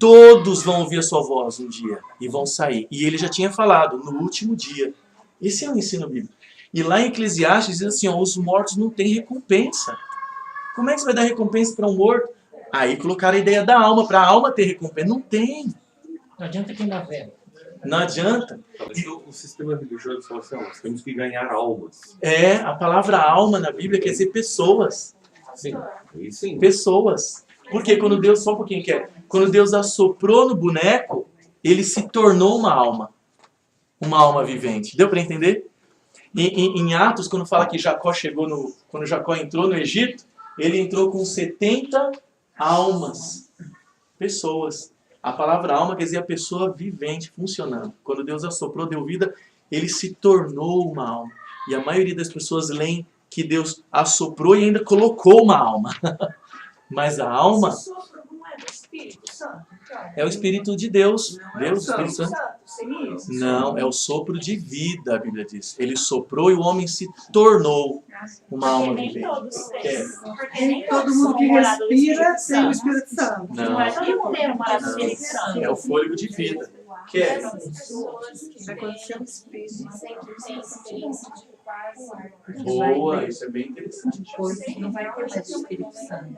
Todos vão ouvir a sua voz um dia e vão sair. E ele já tinha falado, no último dia. Esse é o ensino bíblico. E lá em Eclesiastes diz assim, ó, os mortos não têm recompensa. Como é que você vai dar recompensa para um morto? Aí colocaram a ideia da alma, para a alma ter recompensa. Não tem. Não adianta queimar vela. Não adianta. O sistema religioso fala assim, nós temos que ganhar almas. A palavra alma na Bíblia quer dizer pessoas. Sim, aí sim. Pessoas. Porque quando Deus, só um pouquinho quer, quando Deus assoprou no boneco, ele se tornou uma alma vivente. Deu para entender? Em Atos, quando fala que Jacó quando Jacó entrou no Egito, ele entrou com 70 almas, pessoas. A palavra alma quer dizer a pessoa vivente, funcionando. Quando Deus assoprou, deu vida, ele se tornou uma alma. E a maioria das pessoas leem que Deus assoprou e ainda colocou uma alma. Mas a alma é o Espírito de Deus. Deus, o Espírito Santo. Não, é o sopro de vida, a Bíblia diz. Ele soprou e o homem se tornou uma alma vivente. Nem todo mundo que respira tem o Espírito Santo. Não. É o fôlego de vida. Vai acontecer um espírito. Boa, isso é bem interessante. Não vai ter mais Espírito Santo.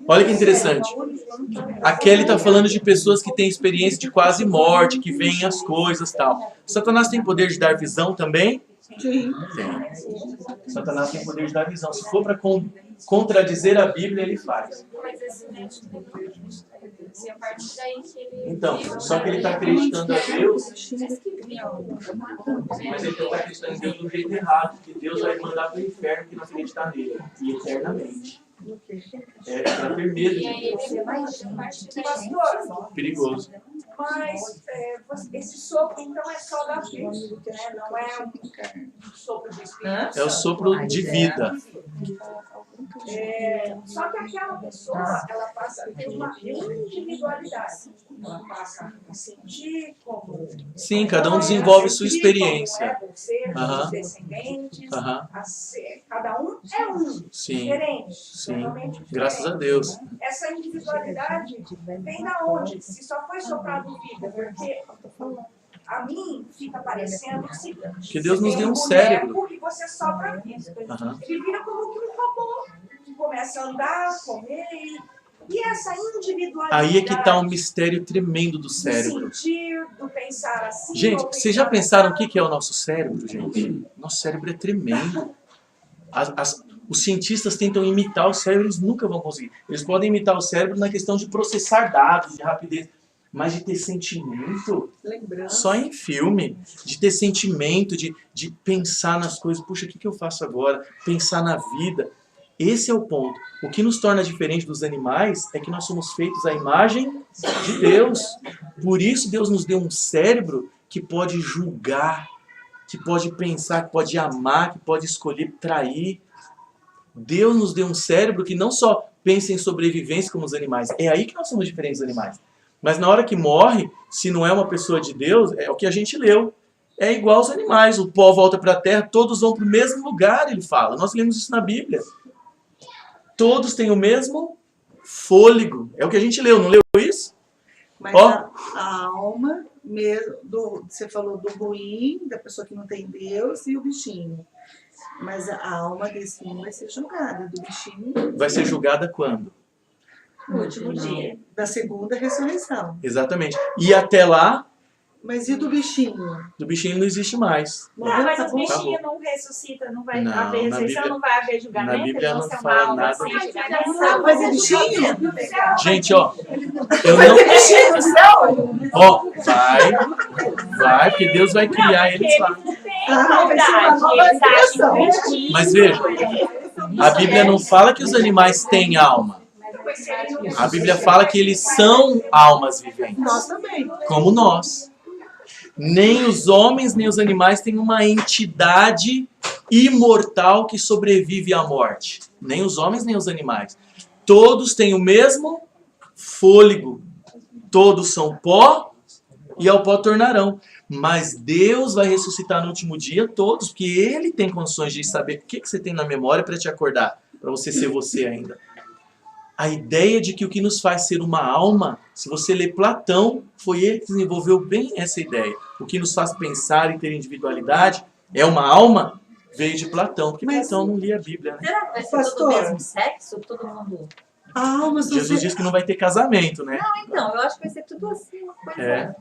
Olha que interessante. A Kelly está falando de pessoas que têm experiência de quase morte, que veem as coisas e tal. Satanás tem poder de dar visão também? Sim. Tem. Satanás tem poder de dar visão. Se for para contradizer a Bíblia, ele faz. Então, só que ele está acreditando a Deus, mas ele está acreditando em Deus do jeito errado, que Deus vai mandar para o inferno que não acreditar nele, e eternamente. É para ter medo de Deus. Perigoso. Mas esse sopro, então, é só da vida, né? Não é um sopro de espírito. É o sopro de vida. Só que aquela pessoa, ela passa a ter uma individualidade. Ela passa a sentir como... Sim, cada um desenvolve sua experiência. Como você, os descendentes, cada um é um, Sim. diferente. Sim. Totalmente Graças a diferente. Deus. Essa individualidade vem da onde? Se só foi soprado vida, porque a mim fica parecendo o seguinte: Que Deus nos tem deu um boneco cérebro. E você sopra vida. Aham. Ele vira como que um robô, que começa a andar, comer, e essa individualidade. Aí é que está um mistério tremendo do do cérebro. sentir, do pensar assim. Gente, ou vocês já pensar pensaram o assado? que é o nosso cérebro, gente? Nosso cérebro é tremendo. Os cientistas tentam imitar o cérebro, eles nunca vão conseguir. Eles podem imitar o cérebro na questão de processar dados, de rapidez, mas de ter sentimento, só em filme. De ter sentimento, de pensar nas coisas. Puxa, o que eu faço agora? Pensar na vida. Esse é o ponto. O que nos torna diferente dos animais é que nós somos feitos à imagem de Deus. Por isso Deus nos deu um cérebro que pode julgar, que pode pensar, que pode amar, que pode escolher trair. Deus nos deu um cérebro que não só pensa em sobrevivência como os animais. É aí que nós somos diferentes dos animais. Mas na hora que morre, se não é uma pessoa de Deus, é o que a gente leu. É igual aos animais. O pó volta para a terra, todos vão para o mesmo lugar, ele fala. Nós lemos isso na Bíblia. Todos têm o mesmo fôlego. É o que a gente leu, não leu isso? Mas Ó. a alma, mesmo, você falou do ruim, da pessoa que não tem Deus, e o bichinho. Mas a alma desse mundo vai ser julgada, do bichinho. Vai ser julgada quando? No último dia. Da segunda ressurreição. Exatamente. E até lá, Mas e do bichinho? do bichinho não existe mais. Tá, mas Acabou? o bichinho não ressuscita, não vai Não, haver na ressurreição, Bíblia- não vai haver julgamento, na Bíblia eles não vão ser uma fala alma nada sem disso. julgamento. Não, mas é bichinho. Gente, ó, eu não... Bichinho do céu? Ó, vai, porque Deus vai criar eles lá. Vai ser uma nova criação. Mas veja, a Bíblia não fala que os animais têm alma. A Bíblia fala que eles são almas viventes, Nós também. como nós. Nem os homens, nem os animais têm uma entidade imortal que sobrevive à morte. Nem os homens, nem os animais. Todos têm o mesmo fôlego. Todos são pó e ao pó tornarão. Mas Deus vai ressuscitar no último dia todos, porque Ele tem condições de saber o que você tem na memória para te acordar, para você ser você ainda. A ideia de que o que nos faz ser uma alma, se você ler Platão, foi ele que desenvolveu bem essa ideia. O que nos faz pensar e ter individualidade é uma alma, veio de Platão, porque Platão não lia a Bíblia, né? Será que vai ser Pastor. todo o mesmo sexo? Todo mundo... A alma, Jesus disse que não vai ter casamento, né? Não, então, eu acho que vai ser tudo assim, uma coisa... É.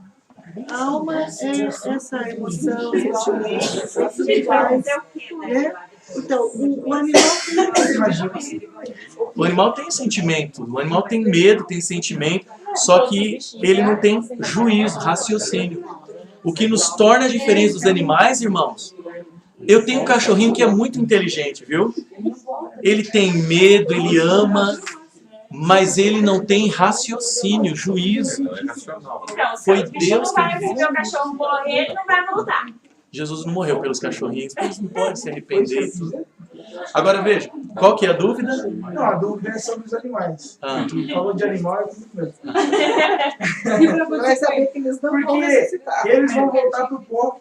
a alma é essa emoção, sentimento, essa A gente vai faz, fazer o quê, né? né? Então, o animal O animal tem sentimento, o animal tem medo, tem sentimento, só que ele não tem juízo, raciocínio. O que nos torna diferentes dos animais, irmãos, eu tenho um cachorrinho que é muito inteligente, viu? Ele tem medo, ele ama, mas ele não tem raciocínio, juízo. Então, se Foi o bicho Deus não vai que ver o cachorro morrer, ele não vai voltar. Jesus não morreu pelos cachorrinhos, eles não podem se arrepender e tudo. Agora veja, qual que é a dúvida? Não, a dúvida é sobre os animais. Ah. Falou de animal, é tudo mesmo. vai saber que eles não vão Porque ressuscitar. eles vão voltar pro pó,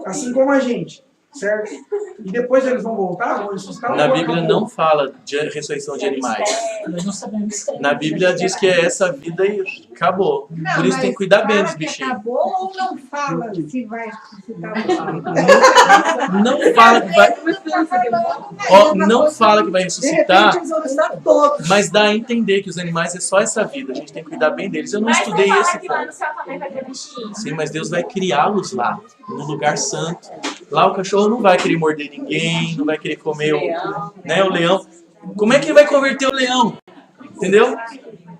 assim como a gente, certo? E depois eles vão voltar, vão ressuscitar. Na ou Bíblia acabou? não fala de ressurreição de animais. Nós não sabemos. Na Bíblia diz que é essa vida e acabou. Por isso tem que cuidar bem dos bichinhos. Acabou ou não fala se vai ressuscitar? Não fala que vai, ó, não fala que vai De ressuscitar, repente, eles vão estar todos. mas dá a entender que os animais é só essa vida. A gente tem que cuidar bem deles. Eu não Mas estudei não fala esse que lá no ponto. céu também vai ter bichinho. Sim, mas Deus vai criá-los lá, no lugar santo. Lá o cachorro não vai querer morder ninguém, não vai querer comer o leão. Como é que ele vai converter o leão? Entendeu?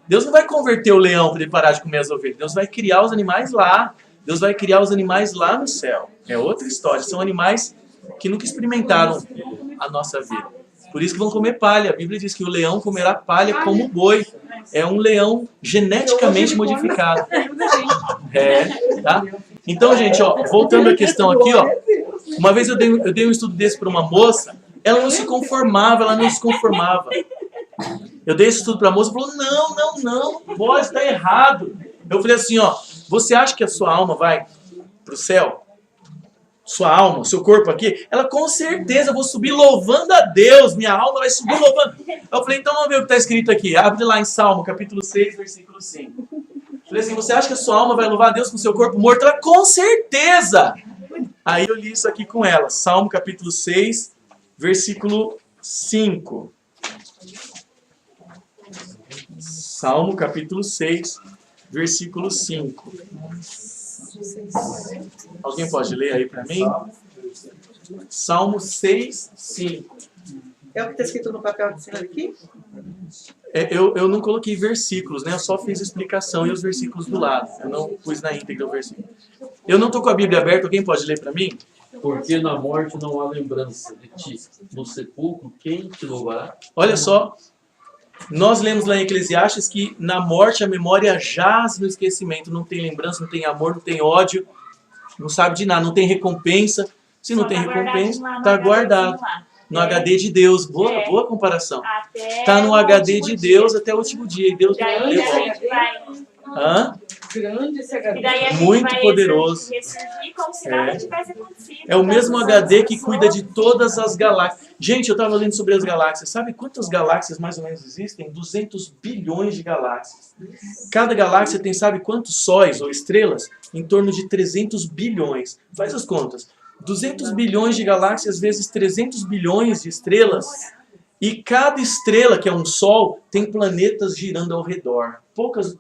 Deus não vai converter o leão para ele parar de comer as ovelhas. Deus vai criar os animais lá. Deus vai criar os animais lá no céu. É outra história. São animais que nunca experimentaram a nossa vida. Por isso que vão comer palha. A Bíblia diz que o leão comerá palha como boi. É um leão geneticamente modificado. É, tá? Então, gente, ó, voltando à questão aqui, ó. Uma vez eu dei um estudo desse para uma moça Ela não se conformava, ela não se conformava. Eu dei isso tudo para a moça e falou, não pode, está errado. Eu falei assim, ó, você acha que a sua alma vai para o céu? Sua alma, seu corpo aqui? Ela, com certeza, eu vou subir louvando a Deus, minha alma vai subir louvando. Eu falei, então vamos ver o que está escrito aqui. Abre lá em Salmo, capítulo 6, versículo 5. Eu falei assim, você acha que a sua alma vai louvar a Deus com o seu corpo morto? Ela, com certeza! Aí eu li isso aqui com ela, Salmo, capítulo 6, versículo 5. Salmo, capítulo 6, versículo 5. Alguém pode ler aí para mim? Salmo 6, 5. É o que está escrito no papel de cima aqui? Eu não coloquei versículos, né? Eu só fiz explicação e os versículos do lado. Eu não pus na íntegra o versículo. Eu não estou com a Bíblia aberta, alguém pode ler para mim? Porque na morte não há lembrança de ti. No sepulcro, quem te louvará? Olha só, nós lemos lá em Eclesiastes que na morte a memória jaz no esquecimento. Não tem lembrança, não tem amor, não tem ódio, não sabe de nada, não tem recompensa. Se não tem recompensa, está guardado. No HD de Deus. Boa comparação. Está no HD de Deus até o último dia. E Deus não devolve. Hã? Grande esse HD. E daí a gente Muito vai poderoso. ressurgir como se nada tivesse acontecido. É o mesmo HD que cuida de todas as galáxias. Gente, eu estava lendo sobre as galáxias. Sabe quantas galáxias mais ou menos existem? 200 bilhões de galáxias. Cada galáxia tem, sabe quantos sóis ou estrelas? Em torno de 300 bilhões. Faz as contas. 200 bilhões de galáxias vezes 300 bilhões de estrelas. E cada estrela, que é um sol, tem planetas girando ao redor.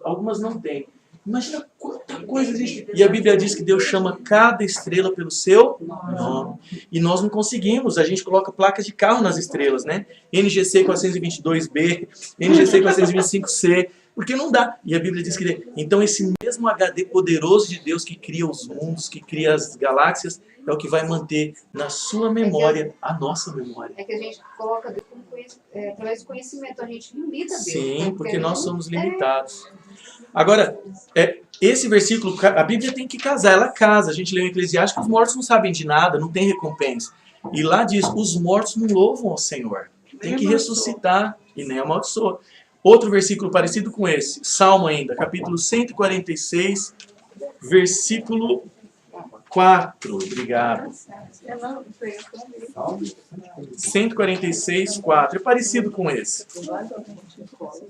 Algumas não tem. Imagina quanta coisa existe. E a Bíblia diz que Deus chama cada estrela pelo seu nome. E nós não conseguimos. A gente coloca placas de carro nas estrelas, né? NGC 422b, NGC 425c. Porque não dá. E a Bíblia diz que... Então esse mesmo HD poderoso de Deus que cria os mundos, que cria as galáxias, é o que vai manter na sua memória a nossa memória. É que a gente coloca Deus através do conhecimento, a gente limita Deus. Sim, porque nós somos limitados. Agora, esse versículo, a Bíblia tem que casar, ela casa. A gente leu em Eclesiastes que os mortos não sabem de nada, não tem recompensa. E lá diz, os mortos não louvam ao Senhor. Tem que ressuscitar e nem amaldiçoa. Outro versículo parecido com esse, Salmo ainda, capítulo 146, versículo 4. Obrigado. 146, 4. É parecido com esse.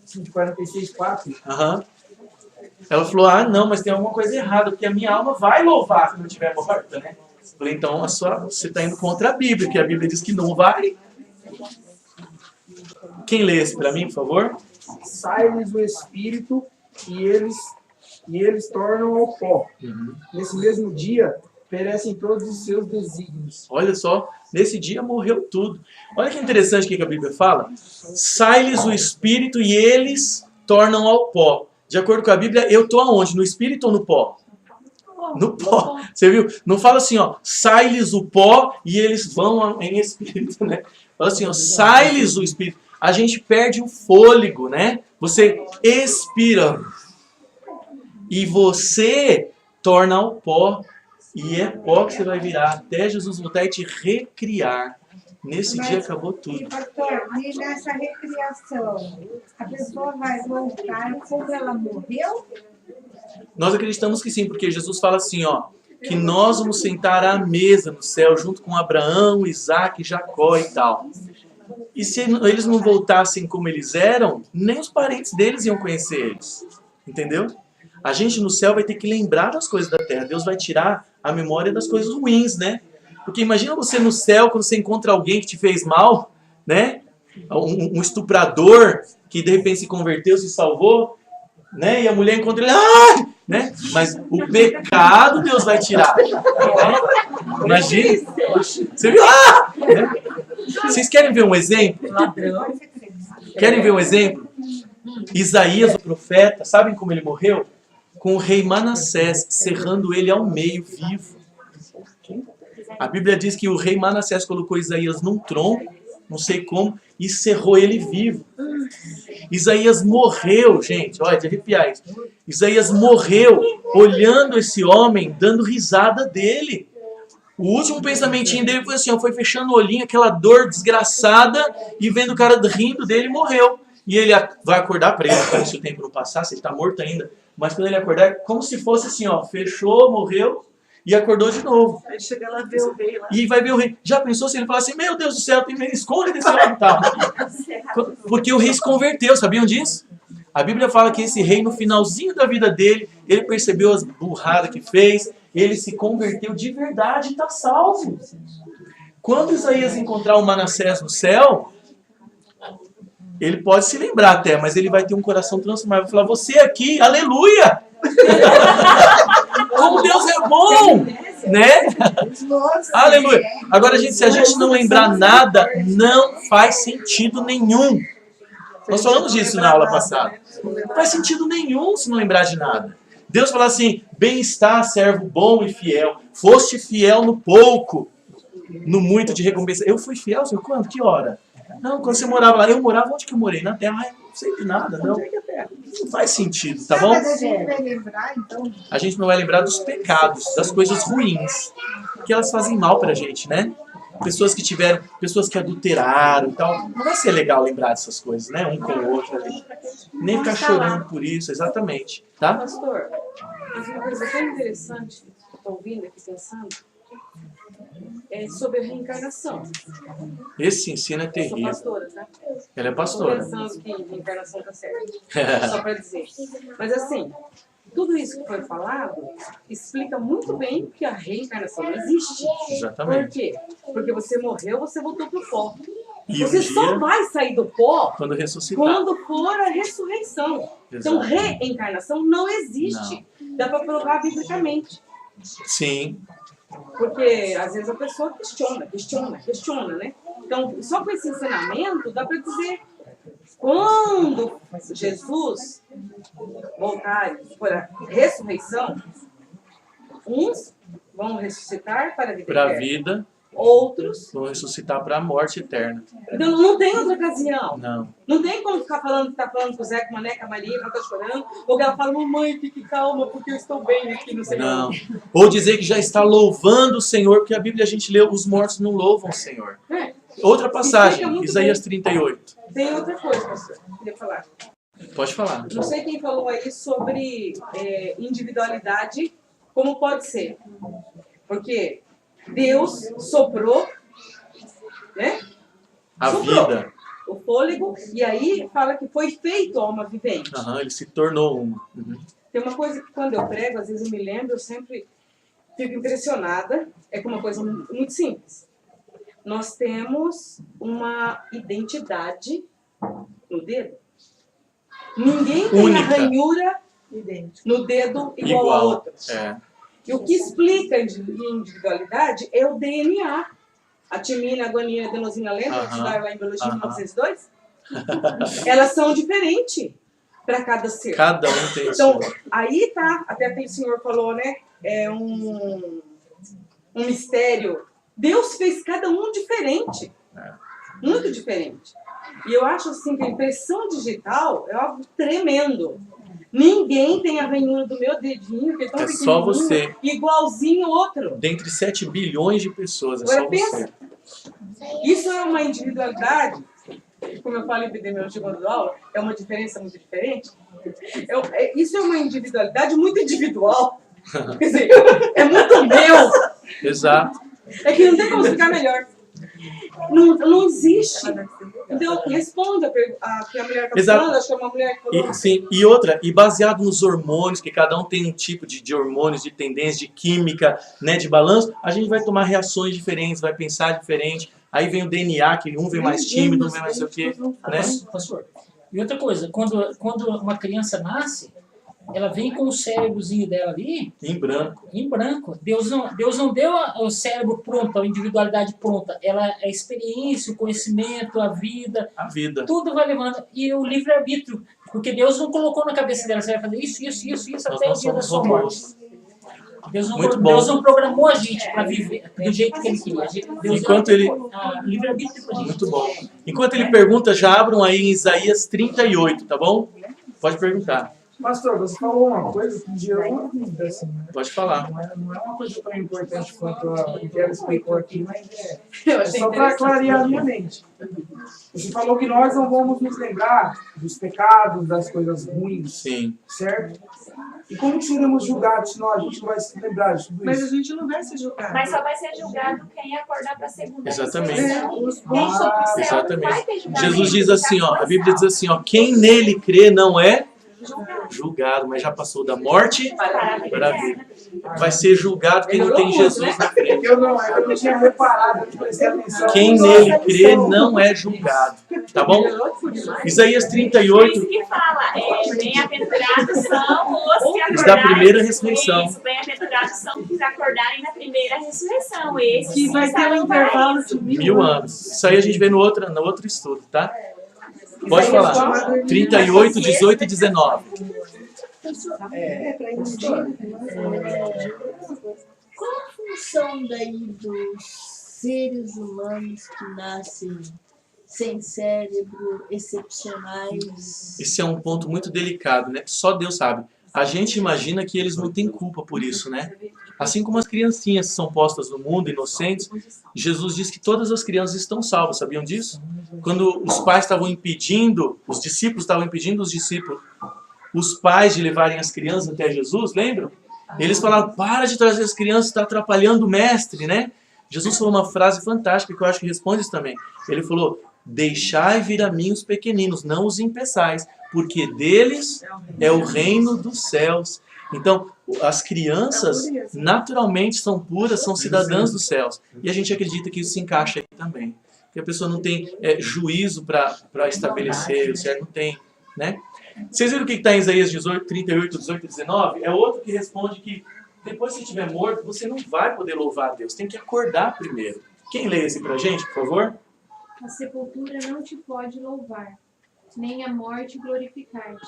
146, 4? Aham. Ela falou, não, mas tem alguma coisa errada, porque a minha alma vai louvar quando eu estiver morta, né? Eu falei, então você está indo contra a Bíblia, porque a Bíblia diz que não vai. Quem lê esse para mim, por favor? Sai-lhes o espírito e eles tornam ao pó. Nesse mesmo dia, perecem todos os seus desígnios. Olha só, nesse dia morreu tudo. Olha que interessante o que a Bíblia fala. Sai-lhes o espírito e eles tornam ao pó. De acordo com a Bíblia, eu estou aonde? No espírito ou no pó? No pó. Você viu? Não fala assim, ó, sai-lhes o pó e eles vão em espírito, né? Fala assim, ó, sai-lhes o espírito. A gente perde o fôlego, né? Você expira. E você torna ao pó. E é pó que você vai virar até Jesus voltar e te recriar. Nesse dia acabou tudo. E, pastor, e nessa recriação, a pessoa vai voltar como ela morreu? Nós acreditamos que sim, porque Jesus fala assim, ó, que nós vamos sentar à mesa no céu junto com Abraão, Isaac, Jacó e tal. E se eles não voltassem como eles eram, nem os parentes deles iam conhecer eles. Entendeu? A gente no céu vai ter que lembrar das coisas da terra. Deus vai tirar a memória das coisas ruins, né? Porque imagina você no céu, quando você encontra alguém que te fez mal, né? Um estuprador que de repente se converteu, se salvou, né? E a mulher encontra ele, né? Mas o pecado Deus vai tirar. Né? Imagina. Você viu? Né? Vocês querem ver um exemplo? Querem ver um exemplo? Isaías, o profeta, sabem como ele morreu? Com o rei Manassés serrando ele ao meio, vivo. A Bíblia diz que o rei Manassés colocou Isaías num tronco, não sei como, e serrou ele vivo. Isaías morreu, gente, olha, de arrepiar isso. Isaías morreu olhando esse homem, dando risada dele. O último pensamentinho dele foi assim, ó, foi fechando o olhinho, aquela dor desgraçada, e vendo o cara rindo dele, morreu. E ele vai acordar para ele, como se o tempo não passasse, ele está morto ainda. Mas quando ele acordar, é como se fosse assim, ó, fechou, morreu e acordou de novo. Aí chega lá, vê o rei lá. E vai ver o rei. Já pensou se ele falar assim, meu Deus do céu, tem que esconde desse homem e tal. Porque o rei se converteu, sabiam disso? A Bíblia fala que esse rei, no finalzinho da vida dele, ele percebeu as burradas que fez, ele se converteu de verdade e está salvo. Quando Isaías encontrar o Manassés no céu, ele pode se lembrar até, mas ele vai ter um coração transformado. Vai falar, você aqui, aleluia! Como Deus é bom! Né? Aleluia! Agora, gente, se a gente não lembrar nada, não faz sentido nenhum. Nós falamos disso na aula passada. Não faz sentido nenhum se não lembrar de nada. Deus fala assim, bem-estar, servo bom e fiel. Foste fiel no pouco, no muito de recompensa. Eu fui fiel, Senhor, quando? Que hora? Não, quando você morava lá. Eu morava onde que eu morei? Na terra. Ai, não sei de nada, não. Não faz sentido, tá bom? Mas a gente vai lembrar, então... A gente não vai lembrar dos pecados, das coisas ruins, que elas fazem mal pra gente, né? Pessoas que adulteraram e tal. Não vai ser legal lembrar dessas coisas, né? Um com o outro ali. Nem ficar chorando por isso, exatamente. Tá? Pastor, mas uma coisa tão interessante, que estou ouvindo aqui pensando, é sobre a reencarnação. Esse ensino é Eu terrível. sou pastora, tá? Ela é pastora. Estou pensando que reencarnação está certo. Só para dizer. Mas assim, tudo isso que foi falado explica muito bem que a reencarnação não existe. Exatamente. Por quê? Porque você morreu, você voltou para o pó. E Você um só dia, vai sair do pó quando ressuscitar. quando for a ressurreição. Então, Exato. reencarnação não existe. Dá para provar biblicamente. Sim. Porque às vezes a pessoa questiona, né? Então, só com esse ensinamento, dá para dizer, quando Jesus voltar por a ressurreição, uns vão ressuscitar para a vida Para a eterna. vida, Outros vão ressuscitar para a morte eterna. Então não tem outra ocasião. Não. Não tem como ficar falando que tá falando com o Zé, com a Mané, com a Maria, que ela tá chorando, ou que ela fala, mamãe, fique calma, porque eu estou bem aqui no Senhor. Não. Ou dizer que já está louvando o Senhor, porque a Bíblia a gente leu, os mortos não louvam o Senhor. É. Outra Explica passagem, muito Isaías bem. 38. Tem outra coisa, pastor, que eu queria falar. Pode falar. Não sei quem falou aí sobre individualidade, como pode ser. Porque Deus soprou, né? A Soprou vida. o fôlego, e aí fala que foi feito alma vivente. Aham, ele se tornou uma. Uhum. Tem uma coisa que quando eu prego, às vezes eu me lembro, eu sempre fico impressionada. É com uma coisa muito simples. Nós temos uma identidade no dedo. Ninguém tem Única. a ranhura no dedo igual a outros. É. E o que explica a individualidade é o DNA. A timina, a guanina, a adenosina, lembra que estudaram lá em biologia em 1902? Elas são diferentes para cada ser. Cada um tem Então, seu. aí tá, até aquele senhor falou, né? É um mistério. Deus fez cada um diferente. Muito diferente. E eu acho assim que a impressão digital é algo tremendo. Ninguém tem a ranhura do meu dedinho, que é tão É só pequenininho, você. igualzinho outro. Dentre 7 bilhões de pessoas, é Agora só pensa, você. isso é uma individualidade, como eu falo em epidemiologia quando dou aula, é uma diferença muito diferente. Isso é uma individualidade muito individual. Quer dizer, é muito meu. Exato. É que não tem como ficar melhor. Não existe. Então, responda a que a mulher está Exato. falando, acho que é uma mulher que falou. Sim, e outra, e baseado nos hormônios, que cada um tem um tipo de hormônios, de tendência, de química, né, de balanço, a gente vai tomar reações diferentes, vai pensar diferente. Aí vem o DNA, que um vem mais tímido, um vem mais sei o quê, né? Pastor, e outra coisa, quando uma criança nasce, ela vem com o cérebrozinho dela ali... Em branco. Em branco. Deus não deu o cérebro pronto, a individualidade pronta. Ela é a experiência, o conhecimento, a vida. A vida. Tudo vai levando. E o livre-arbítrio. Porque Deus não colocou na cabeça dela, você vai fazer isso até o dia da sua morte. Deus não programou a gente para viver do jeito que Ele queria. Deus Enquanto deu ele... livre-arbítrio pra gente. Muito bom. Enquanto ele pergunta, já abram aí em Isaías 38, tá bom? Pode perguntar. Pastor, você falou uma coisa que gerou uma dúvida, assim, né? Pode falar. Não é uma coisa tão importante quanto a que ela explicou aqui, mas é só para clarear a minha mente. Você falou que nós não vamos nos lembrar dos pecados, das coisas ruins, Sim. certo? E como que seremos julgados se a gente não vai se lembrar de tudo isso? Mas a gente não vai ser julgado. Mas só vai ser julgado quem acordar para a segunda Exatamente. ressurreição. Quem for pro céu não vai ter julgamento. Jesus diz assim, ó, a Bíblia diz assim, ó, quem nele crê não é julgado, mas já passou da morte para a vida. Vai ser julgado quem não tem Jesus na frente. Eu não tinha reparado, eu prestei atenção. Quem nele crê não é julgado. Tá bom? Isaías 38. Isso que fala, bem-aventurados são os que acordarem. Da primeira ressurreição. Isso, bem-aventurados são os que acordarem na primeira ressurreição. Esse que vai ter um intervalo de 1000 anos. Isso aí a gente vê no outro estudo, tá? Pode falar. 38, 18 e 19. Qual a função daí dos seres humanos que nascem sem cérebro, excepcionais? Esse é um ponto muito delicado, né? Só Deus sabe. A gente imagina que eles não têm culpa por isso, né? Assim como as criancinhas que são postas no mundo, inocentes, Jesus diz que todas as crianças estão salvas, sabiam disso? Quando os pais estavam impedindo, os discípulos estavam impedindo os pais de levarem as crianças até Jesus, lembram? Eles falaram, para de trazer as crianças, está atrapalhando o mestre, né? Jesus falou uma frase fantástica que eu acho que responde isso também. Ele falou, deixai vir a mim os pequeninos, não os impeçais, porque deles é o reino dos céus. Então, as crianças naturalmente são puras, são cidadãs dos céus. E a gente acredita que isso se encaixa aí também. Que a pessoa não tem juízo para estabelecer, o certo não tem, né? Vocês viram o que está em Isaías 18, 38, 18 e 19? É outro que responde que depois que você estiver morto, você não vai poder louvar a Deus. Tem que acordar primeiro. Quem lê esse pra gente, por favor? A sepultura não te pode louvar, nem a morte glorificar-te.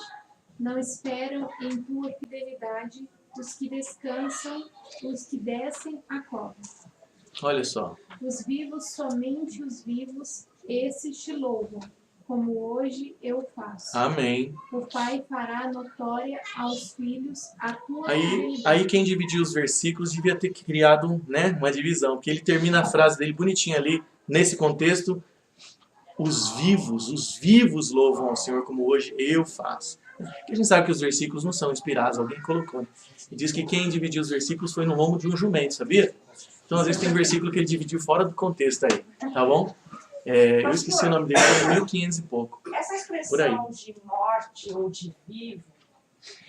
Não esperam em tua fidelidade os que descansam, os que descem a cova. Olha só. Os vivos, somente os vivos, esses te louvam, como hoje eu faço. Amém. O Pai fará notória aos filhos a tua Aí fidelidade. quem dividiu os versículos devia ter criado, né, uma divisão, porque ele termina a frase dele bonitinha ali, nesse contexto, os vivos louvam ao Senhor como hoje eu faço. Porque a gente sabe que os versículos não são inspirados, alguém colocou. Né? E diz que quem dividiu os versículos foi no lombo de um jumento, sabia? Então às vezes tem um versículo que ele dividiu fora do contexto aí, tá bom? Eu esqueci o nome dele, foi 1500 e pouco. Essa Por aí. expressão de morte ou de vivo,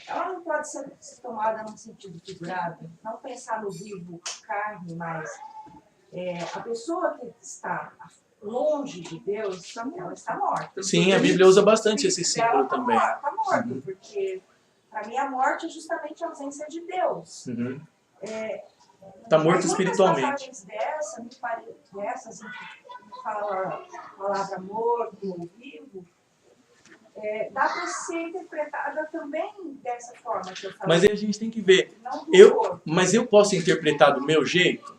ela não pode ser tomada num sentido figurado. Não pensar no vivo carne, mas a pessoa que está longe de Deus, ela está morta. Sim, a Bíblia usa bastante esse símbolo também. Está morta, porque para mim a morte é justamente a ausência de Deus. Uhum. Está morto espiritualmente. Dessas em que fala a palavra morto ou vivo, dá para ser interpretada também dessa forma que eu falei. Mas aí a gente tem que ver. Mas eu posso interpretar do meu jeito?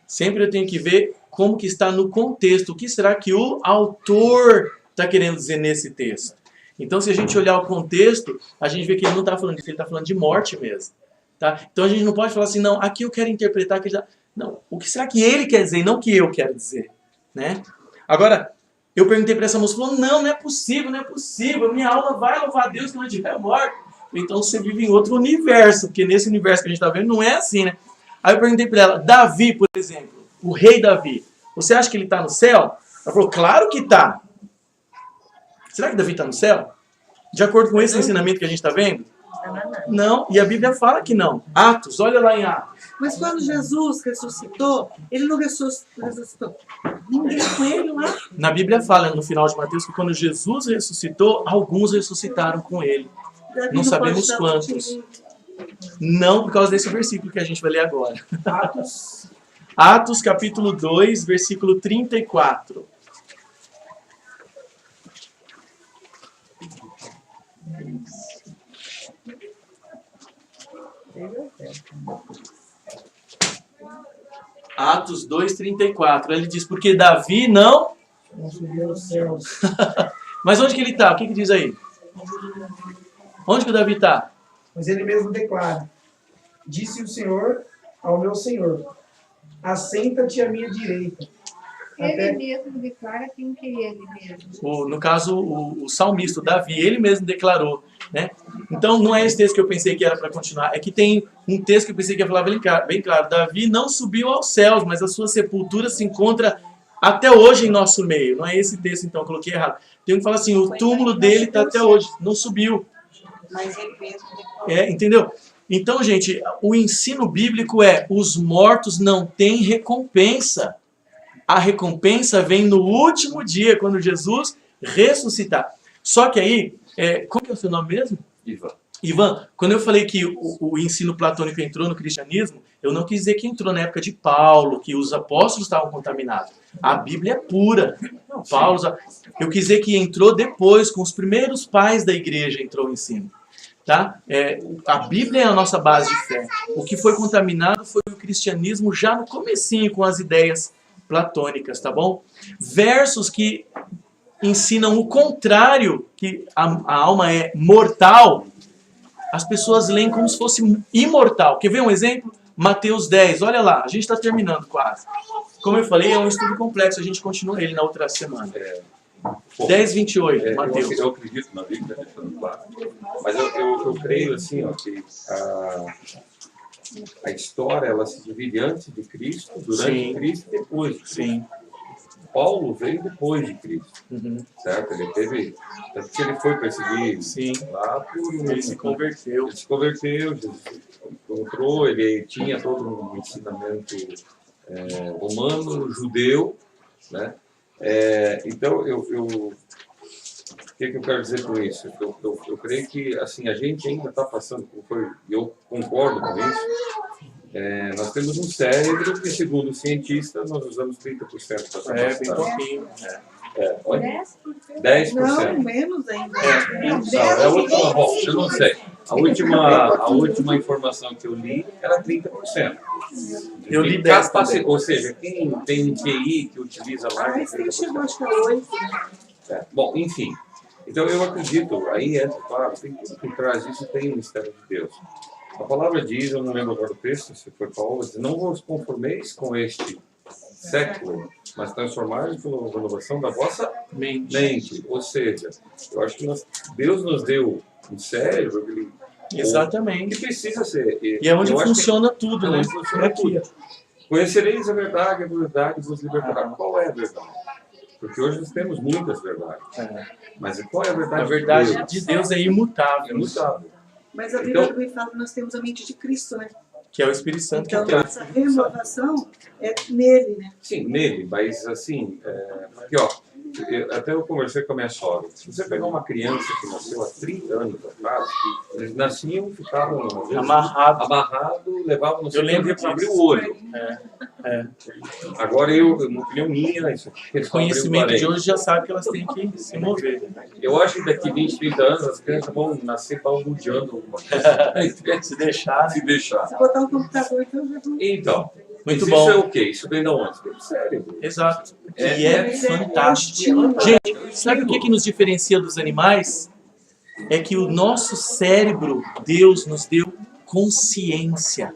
Sempre eu tenho que ver como que está no contexto. O que será que o autor está querendo dizer nesse texto? Então, se a gente olhar o contexto, a gente vê que ele não está falando disso, ele está falando de morte mesmo. Tá? Então, a gente não pode falar assim, não, aqui eu quero interpretar... que Não, o que será que ele quer dizer e não o que eu quero dizer? Né? Agora, eu perguntei para essa moça, falou, não é possível, minha alma vai louvar a Deus quando eu estiver morto. Então, você vive em outro universo, porque nesse universo que a gente está vendo não é assim, né? Aí eu perguntei para ela, Davi, por exemplo, o rei Davi, você acha que ele está no céu? Ela falou, claro que está. Será que Davi está no céu? De acordo com esse ensinamento que a gente está vendo? Não, e a Bíblia fala que não. Atos, olha lá em Atos. Mas quando Jesus ressuscitou, ele não ressuscitou ninguém com ele lá? Na Bíblia fala, no final de Mateus, que quando Jesus ressuscitou, alguns ressuscitaram com ele. Não sabemos quantos. Não por causa desse versículo que a gente vai ler agora. Atos capítulo 2, versículo 34. Atos 2:34. Ele diz, porque Davi não subiu aos céus. Mas onde que ele está? O que diz aí? Onde que o Davi está? Mas ele mesmo declara: disse o Senhor ao meu Senhor, assenta-te à minha direita. Ele mesmo declara quem que é ele mesmo. No caso, o salmista, o Davi, ele mesmo declarou, né? Então, não é esse texto que eu pensei que era para continuar. É que tem um texto que eu pensei que ia falar bem claro. Davi não subiu aos céus, mas a sua sepultura se encontra até hoje em nosso meio. Não é esse texto, então, eu coloquei errado. Tem um que fala assim, o túmulo dele está até hoje, não subiu. Mas ele mesmo declarou. Entendeu? Então, gente, o ensino bíblico é: os mortos não têm recompensa. A recompensa vem no último dia, quando Jesus ressuscitar. Só que aí, qual que é o seu nome mesmo? Ivan, quando eu falei que o ensino platônico entrou no cristianismo, eu não quis dizer que entrou na época de Paulo, que os apóstolos estavam contaminados. A Bíblia é pura. Eu quis dizer que entrou depois, com os primeiros pais da igreja entrou o ensino. Tá? A Bíblia é a nossa base de fé. O que foi contaminado foi o cristianismo já no comecinho, com as ideias platônicas, tá bom? Versos que ensinam o contrário, que a alma é mortal, as pessoas leem como se fosse imortal. Quer ver um exemplo? Mateus 10, olha lá, a gente está terminando quase. Como eu falei, é um estudo complexo, a gente continua ele na outra semana. 10, 28, Mateus. Eu acredito na Bíblia, deixando claro. Mas eu creio assim, ó, que a história ela se divide antes de Cristo, durante Cristo e depois de Cristo. Sim. Paulo veio depois de Cristo, certo? Ele teve, tanto que ele foi perseguido lá por ele se converteu. Ele se converteu, Jesus encontrou, ele tinha todo um ensinamento romano, judeu, né? Então o que eu quero dizer com isso? Eu creio que assim, a gente ainda está passando, e eu concordo com isso, nós temos um cérebro que, segundo o cientista, nós usamos 30% da capacidade. Bem pouquinho. 10%. Não, menos ainda. A última, bom, eu não sei. A última informação que eu li era 30%. Eu li 10%. Ou seja, quem tem um QI que utiliza mais. Mas tem chegou, acho que é 8. Bom, enfim. Então eu acredito, aí entra, claro, tem tudo por trás disso, tem o mistério de Deus. A palavra diz, eu não lembro agora do texto, se foi Paulo, diz: não vos conformeis com este século, mas transformai-vos pela renovação da vossa mente. Ou seja, eu acho que Deus nos deu um cérebro exatamente que precisa ser. E é onde funciona tudo, né? Aqui. Conhecereis a verdade vos libertará. Qual é a verdade? Porque hoje nós temos muitas verdades. Mas qual é a verdade? A verdade de Deus é imutável. Mas a Bíblia também fala que nós temos a mente de Cristo, né? Que é o Espírito Santo. Então, essa renovação é nele, né? Sim, nele, mas assim, porque ó, até eu conversei com a minha sogra. Se você pegar uma criança que nasceu há 30 anos atrás, eles nasciam e ficavam amarrado, levavam no centro para abrir o olho. Agora uma opinião minha, isso aqui. O conhecimento de hoje já sabe que elas têm que se mover. Eu acho que daqui 20, 30 anos as crianças vão nascer balbuciando alguma coisa. Se deixar. Se botar um computador, então já vão. Então. Muito mas bom. Isso é o quê? Isso vem da onde? Do cérebro. Exato. E é fantástico. Gente, sabe o que nos diferencia dos animais? É que o nosso cérebro, Deus nos deu consciência.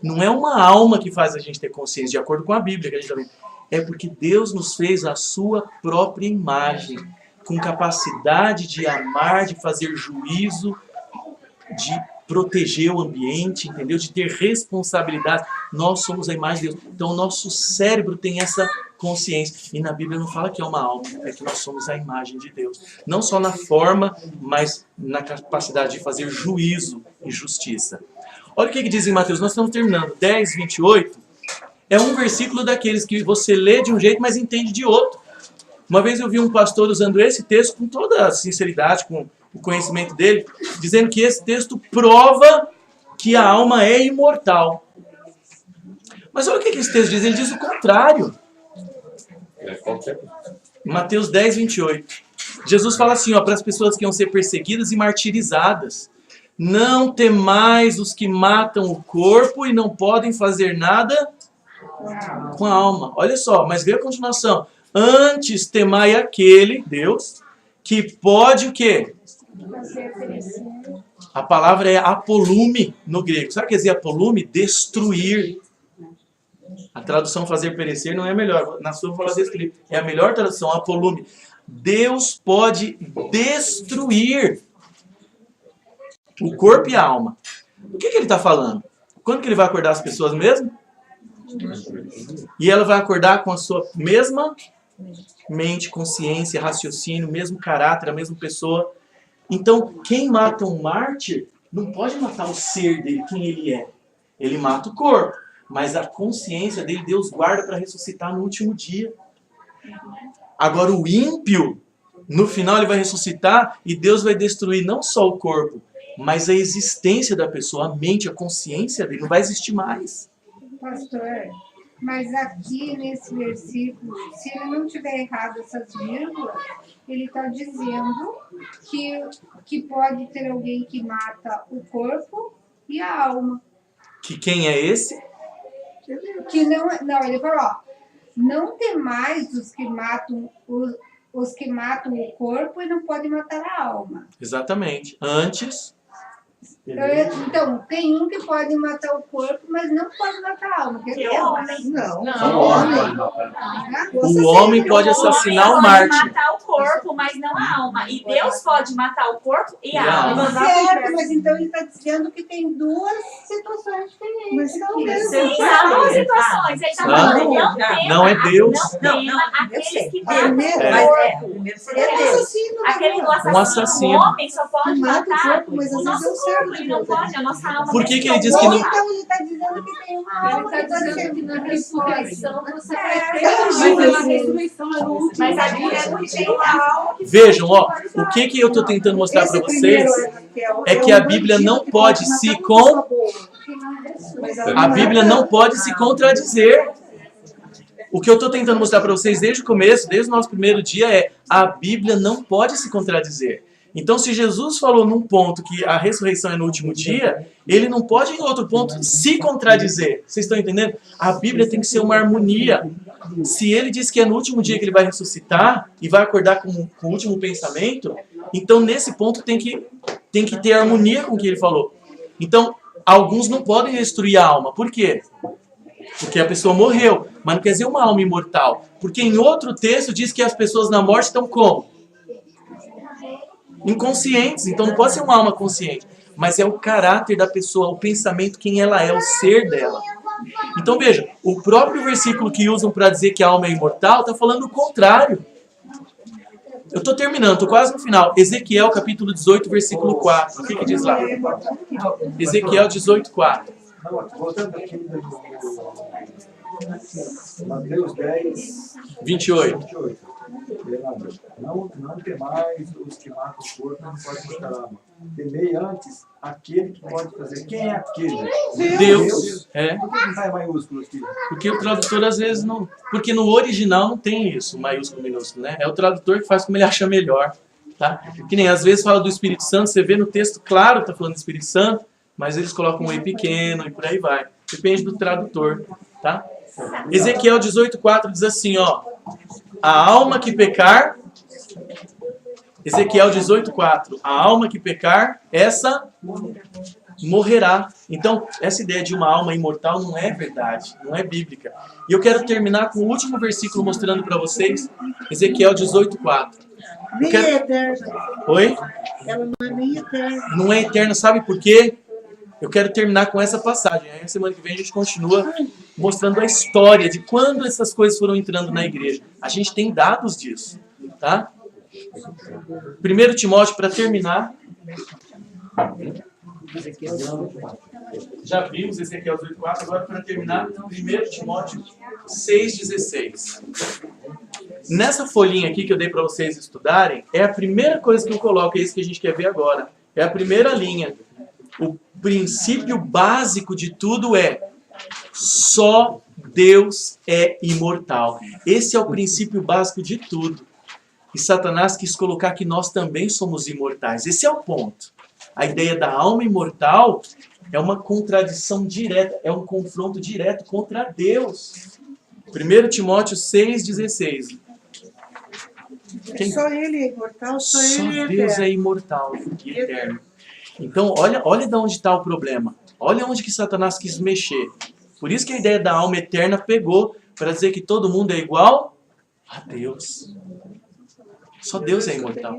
Não é uma alma que faz a gente ter consciência, de acordo com a Bíblia que a gente está vendo. É porque Deus nos fez a sua própria imagem, com capacidade de amar, de fazer juízo, de proteger o ambiente, entendeu? De ter responsabilidade. Nós somos a imagem de Deus. Então, o nosso cérebro tem essa consciência. E na Bíblia não fala que é uma alma, é que nós somos a imagem de Deus. Não só na forma, mas na capacidade de fazer juízo e justiça. Olha o que diz em Mateus, nós estamos terminando. 10, 28, é um versículo daqueles que você lê de um jeito, mas entende de outro. Uma vez eu vi um pastor usando esse texto com toda a sinceridade, com o conhecimento dele, dizendo que esse texto prova que a alma é imortal. Mas olha o que esse texto diz, ele diz o contrário. Mateus 10, 28. Jesus fala assim, para as pessoas que iam ser perseguidas e martirizadas: não temais os que matam o corpo e não podem fazer nada com a alma. Olha só, mas vê a continuação. Antes temai aquele, Deus, que pode o quê? Fazer perecer. A palavra é apolume no grego. Sabe o que quer dizer apolume? Destruir. A tradução fazer perecer não é a melhor. Na sua eu vou falar destruir. É a melhor tradução, apolume. Deus pode destruir o corpo e a alma. O que ele está falando? Quando que ele vai acordar as pessoas mesmo? E ela vai acordar com a sua mesma mente, consciência, raciocínio, mesmo caráter, a mesma pessoa. Então, quem mata um mártir não pode matar o ser dele, quem ele é. Ele mata o corpo, mas a consciência dele Deus guarda para ressuscitar no último dia. Agora o ímpio, no final ele vai ressuscitar e Deus vai destruir não só o corpo, mas a existência da pessoa, a mente, a consciência dele não vai existir mais. Pastor, mas aqui nesse versículo, se ele não tiver errado essas vírgulas, ele está dizendo que pode ter alguém que mata o corpo e a alma. Que quem é esse? Que não, ele falou, ó, não tem mais os que matam o corpo e não podem matar a alma. Exatamente. Antes... Então, tem um que pode matar o corpo, mas não pode matar a alma. Que é homem. Não. O homem pode assassinar o mártir. Pode matar o corpo, mas não a alma. E Deus pode matar o corpo e a alma. Certo, mas então ele está dizendo que tem duas situações diferentes. Sim, são duas situações. Ele está falando, não é Deus. Não tema aqueles que matam o corpo. Aquele do assassino. O homem só pode matar o nosso corpo. Ele não pode, a nossa alma. Por que ele diz que não? Então ele está dizendo que tem uma alma. Ele está dizendo que na ressurreição você vai ter mas a Bíblia é muito geral. Vejam, ó, o que eu estou tentando mostrar para vocês é que a Bíblia não pode se contradizer. O que eu estou tentando mostrar para vocês desde o começo, desde o nosso primeiro dia, é a Bíblia não pode se contradizer. Então, se Jesus falou num ponto que a ressurreição é no último dia, ele não pode, em outro ponto, se contradizer. Vocês estão entendendo? A Bíblia tem que ser uma harmonia. Se ele diz que é no último dia que ele vai ressuscitar e vai acordar com o último pensamento, então, nesse ponto, tem que ter harmonia com o que ele falou. Então, alguns não podem destruir a alma. Por quê? Porque a pessoa morreu. Mas não quer dizer uma alma imortal. Porque em outro texto diz que as pessoas na morte estão como? Inconscientes, então não pode ser uma alma consciente, mas é o caráter da pessoa, o pensamento, quem ela é, o ser dela. Então veja, o próprio versículo que usam para dizer que a alma é imortal está falando o contrário. Eu estou terminando, estou quase no final. Ezequiel capítulo 18, versículo 4. O que diz lá? Ezequiel 18, 4. Voltando aqui Mateus 10, 28. Não temais os que matam o corpo, não pode matar a alma. Temei antes aquele que pode fazer. Quem é aquele? Deus. É. Por que não está em maiúsculo aqui? Porque o tradutor às vezes não... Porque no original não tem isso, maiúsculo, minúsculo, né? É o tradutor que faz como ele acha melhor. Tá? Que nem às vezes fala do Espírito Santo, você vê no texto, claro, está falando do Espírito Santo, mas eles colocam um E pequeno e por aí vai. Depende do tradutor. Tá? Ezequiel 18,4 diz assim, ó. A alma que pecar... Ezequiel 18,4. A alma que pecar, essa morrerá. Então, essa ideia de uma alma imortal não é verdade, não é bíblica. E eu quero terminar com o último versículo mostrando para vocês, Ezequiel 18,4. Nem é eterna. Oi? Ela não é nem eterna. Não é eterna, sabe por quê? Eu quero terminar com essa passagem. Aí, semana que vem, a gente continua mostrando a história de quando essas coisas foram entrando na igreja. A gente tem dados disso, tá? 1 Timóteo, para terminar. Já vimos Ezequiel 18,4, agora para terminar, 1 Timóteo 6,16. Nessa folhinha aqui que eu dei para vocês estudarem, é a primeira coisa que eu coloco, é isso que a gente quer ver agora. É a primeira linha. O princípio básico de tudo é: só Deus é imortal. Esse é o princípio básico de tudo. E Satanás quis colocar que nós também somos imortais. Esse é o ponto. A ideia da alma imortal é uma contradição direta, é um confronto direto contra Deus. 1 Timóteo 6,16. Só ele é imortal, só Só ele é Deus eterno. é imortal e eterno. Então, olha de onde está o problema. Olha onde que Satanás quis mexer. Por isso que a ideia da alma eterna pegou para dizer que todo mundo é igual a Deus. Só Deus é imortal.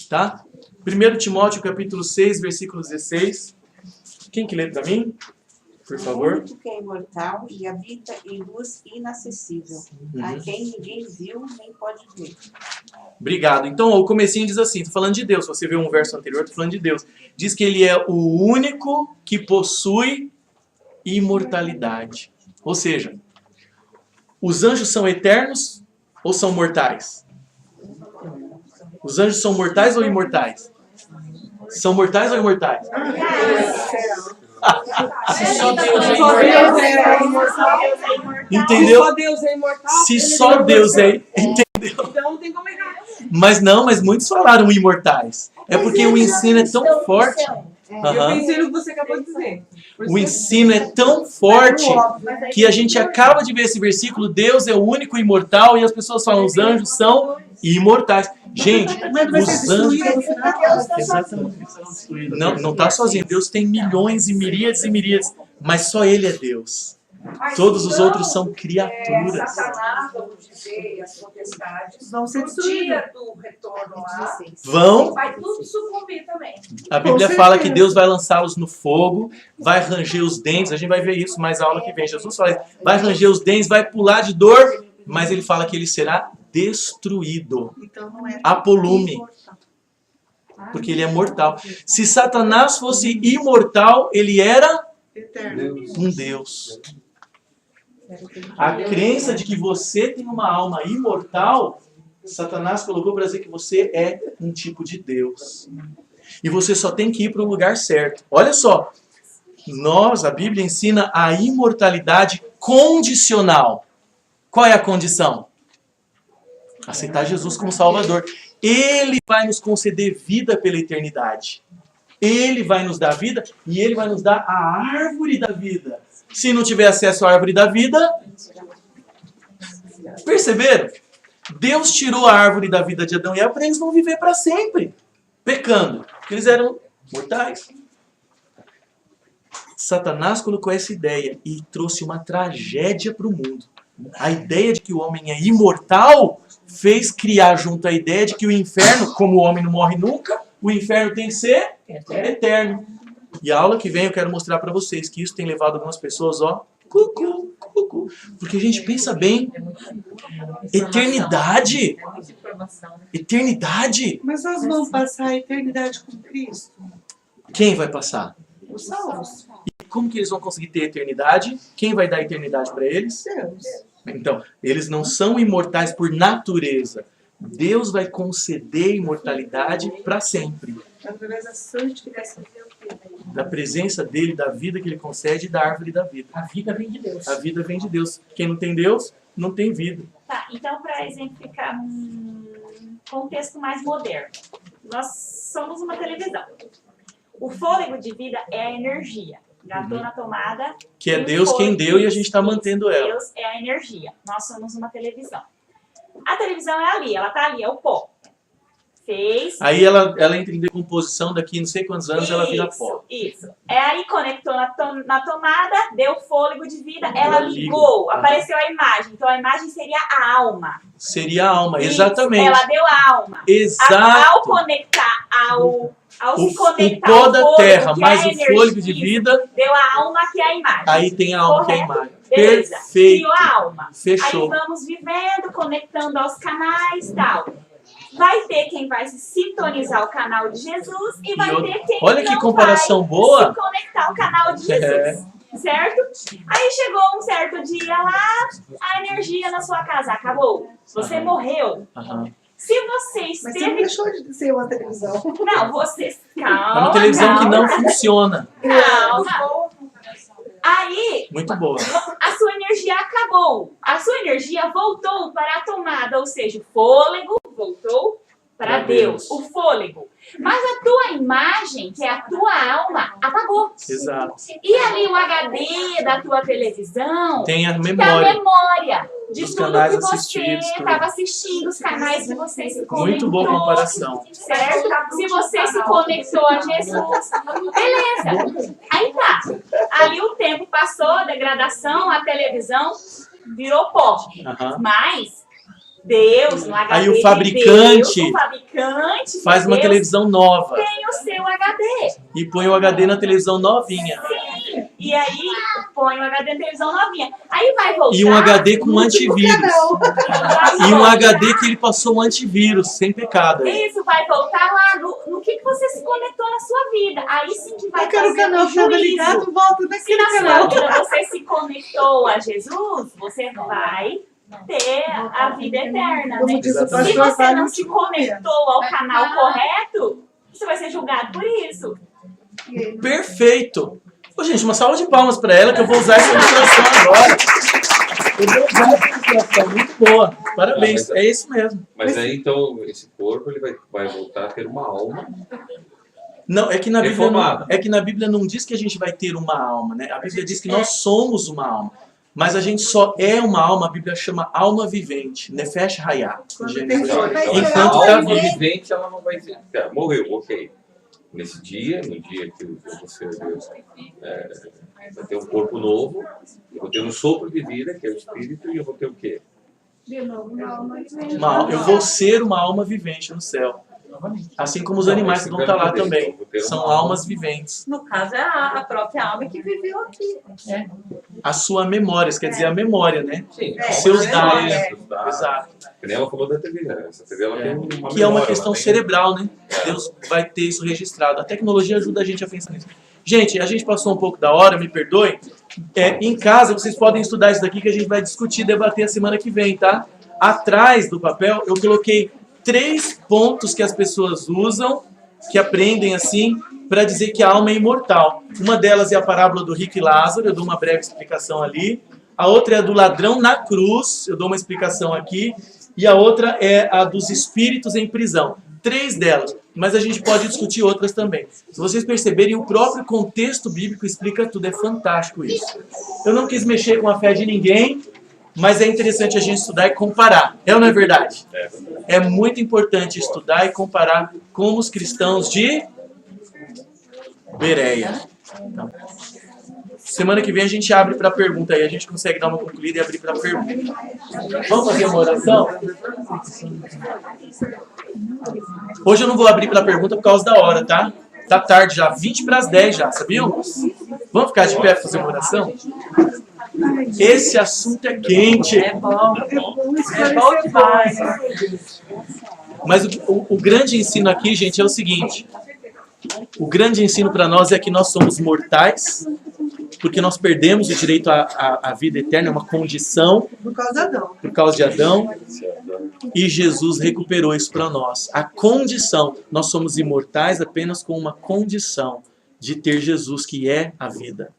Tá? 1 Timóteo capítulo 6, versículo 16. Quem que lê para mim? Por favor. O único que é imortal e habita em luz inacessível, a quem ninguém viu nem pode ver. Obrigado. Então, o comecinho diz assim, estou falando de Deus. Se você vê um verso anterior, estou falando de Deus. Diz que ele é o único que possui imortalidade. Ou seja, os anjos são eternos ou são mortais? Os anjos são mortais ou imortais? São mortais ou imortais? Se só Deus é imortal. Entendeu? Se só Deus é imortal. Se só Deus é... Entendeu? Então não tem como errar. Mas muitos falaram imortais. É porque o ensino é tão forte. Eu pensei no que você acabou de dizer. O ensino é tão forte que a gente acaba de ver esse versículo, Deus é o único imortal, e as pessoas falam, os anjos são imortais. Gente, os anjos... Exatamente. Não está sozinho. Deus tem milhões e miríades, mas só Ele é Deus. Todos os outros são criaturas. Satanás, vamos dizer, e as potestades vão ser no dia do retorno lá. Vão. Vai tudo sucumbir também. A Bíblia fala que Deus vai lançá-los no fogo, vai ranger os dentes, a gente vai ver isso mais a aula que vem. Jesus fala isso, vai ranger os dentes, vai pular de dor, mas ele fala que ele será destruído. Então não é apolume. Porque ele é mortal. Se Satanás fosse imortal, ele era um Deus. A crença de que você tem uma alma imortal, Satanás colocou para dizer que você é um tipo de Deus. E você só tem que ir para o lugar certo. Olha só, a Bíblia ensina a imortalidade condicional. Qual é a condição? Aceitar Jesus como Salvador. Ele vai nos conceder vida pela eternidade. Ele vai nos dar vida e Ele vai nos dar a árvore da vida. Se não tiver acesso à árvore da vida... Perceberam? Deus tirou a árvore da vida de Adão e Eva para eles não viver para sempre, pecando. Porque eles eram mortais. Satanás colocou essa ideia e trouxe uma tragédia para o mundo. A ideia de que o homem é imortal fez criar junto a ideia de que o inferno, como o homem não morre nunca, o inferno tem que ser eterno. E a aula que vem eu quero mostrar para vocês que isso tem levado algumas pessoas, cucu. Porque a gente pensa bem, eternidade. Eternidade. Mas nós vamos passar a eternidade com Cristo. Quem vai passar? Os salvos. E como que eles vão conseguir ter eternidade? Quem vai dar a eternidade para eles? Deus. Então, eles não são imortais por natureza. Deus vai conceder imortalidade para sempre. Através da santificação. Da presença dele, da vida que ele concede e da árvore da vida. A vida vem de Deus. A vida vem de Deus. Quem não tem Deus, não tem vida. Tá, então para exemplificar um contexto mais moderno, nós somos uma televisão. O fôlego de vida é a energia. Gastou na tomada. Que é Deus quem deu e a gente está mantendo ela. Deus é a energia. Nós somos uma televisão. A televisão é ali, ela tá ali, é o pó. Fez. Aí ela entra em decomposição, daqui não sei quantos anos ela vira pó. Isso. Aí conectou na tomada, deu fôlego de vida, ela ligou, apareceu a imagem. Então a imagem seria a alma. Seria a alma, Isso. exatamente. Ela deu a alma. Exato. Ao conectar ao se conectar o pó da fôlego, terra, que mais é a o fôlego de energia, vida. deu a alma que é a imagem. Aí tem a alma que é a imagem. Beleza. Perfeito. Criou a alma. Fechou. Aí vamos vivendo, conectando aos canais e tal. Vai ter quem vai se sintonizar o canal de Jesus e vai ter quem olha que não comparação vai boa. se conectar ao canal de Jesus. Certo? Aí chegou um certo dia lá, a energia na sua casa acabou. Você morreu. Se você Mas você esteve... não deixou de ser uma televisão. Não, você... Calma, É uma televisão que não calma. funciona. Calma. Aí, Muito boa. a sua energia acabou. A sua energia voltou para a tomada, ou seja, o fôlego voltou para Deus. O fôlego. Mas a tua imagem, que é a tua alma, apagou. Exato. E ali o HD da tua televisão Tem a tem a memória. memória. de dos tudo canais que você assistidos. tudo. estava assistindo, os canais que você se conectou. Muito boa comparação. Certo? Se você se conectou a Jesus, beleza. Aí tá. Ali o tempo passou, a degradação, a televisão virou pó. Aham. Mas Deus, no HD Aí o de fabricante Deus, o fabricante faz de uma Deus televisão nova tem o seu HD. e põe o HD na televisão novinha. Sim. E aí põe o HD na televisão novinha. Aí vai voltar. E um HD com antivírus. E um HD que ele passou um antivírus, sem pecado. Isso vai voltar lá no que você se conectou na sua vida. Aí sim que vai Aquele fazer canal um que estava juízo. ligado, volta Se naquele na canal. sua vida você se conectou a Jesus, você vai ter a vida eterna, né? Se você não se conectou ao canal correto, você vai ser julgado por isso. Perfeito! Ô, gente, uma salva de palmas para ela, que eu vou usar essa ilustração agora. Eu vou usar essa ilustração, muito boa. Parabéns, é isso mesmo. Mas aí, então, esse corpo ele vai voltar a ter uma alma. Não, é que na Bíblia Reformada. na Bíblia não diz que a gente vai ter uma alma, né? A Bíblia diz que nós somos uma alma. Mas a gente só é uma alma, a Bíblia chama alma vivente, Nefesh Hayah. Enquanto a está alma vivo. vivente, ela não vai ter. Morreu, ok. Nesse dia, no dia que você vai ter um corpo novo, eu vou ter um sopro de vida, que é o espírito, e eu vou ter o quê? De novo, uma alma vivente. Eu vou ser uma alma vivente no céu. Assim como os animais que vão estar lá também. São almas viventes. No caso, é a própria alma que viveu aqui. A sua memória, isso quer dizer a memória, né? Sim, Os seus dados. dados. Exato. Que nem ela falou da TV, né? Essa TV ela tem uma Que é uma memória, questão ela tem- cerebral, né? Deus vai ter isso registrado. A tecnologia ajuda a gente a pensar nisso. Gente, a gente passou um pouco da hora, me perdoe. Em casa, vocês podem estudar isso daqui que a gente vai discutir, debater a semana que vem, tá? Atrás do papel, eu coloquei 3 pontos que as pessoas usam, que aprendem assim, para dizer que a alma é imortal. Uma delas é a parábola do rico e Lázaro, eu dou uma breve explicação ali. A outra é a do ladrão na cruz, eu dou uma explicação aqui. E a outra é a dos espíritos em prisão. 3 delas, mas a gente pode discutir outras também. Se vocês perceberem, o próprio contexto bíblico explica tudo, é fantástico isso. Eu não quis mexer com a fé de ninguém, mas é interessante a gente estudar e comparar. É ou não é verdade? É muito importante estudar e comparar com os cristãos de Bereia. Então, semana que vem a gente abre para pergunta aí, a gente consegue dar uma concluída e abrir para pergunta. Vamos fazer uma oração? Hoje eu não vou abrir para pergunta por causa da hora, tá? Tá tarde já, 20 para as 10 já, sabiam? Vamos ficar de pé para fazer uma oração? Esse assunto é quente. É bom demais. Mas o grande ensino aqui, gente, é o seguinte. O grande ensino para nós é que nós somos mortais, porque nós perdemos o direito à vida eterna, é uma condição. Por causa de Adão. Por causa de Adão. E Jesus recuperou isso para nós. A condição, nós somos imortais apenas com uma condição de ter Jesus, que é a vida.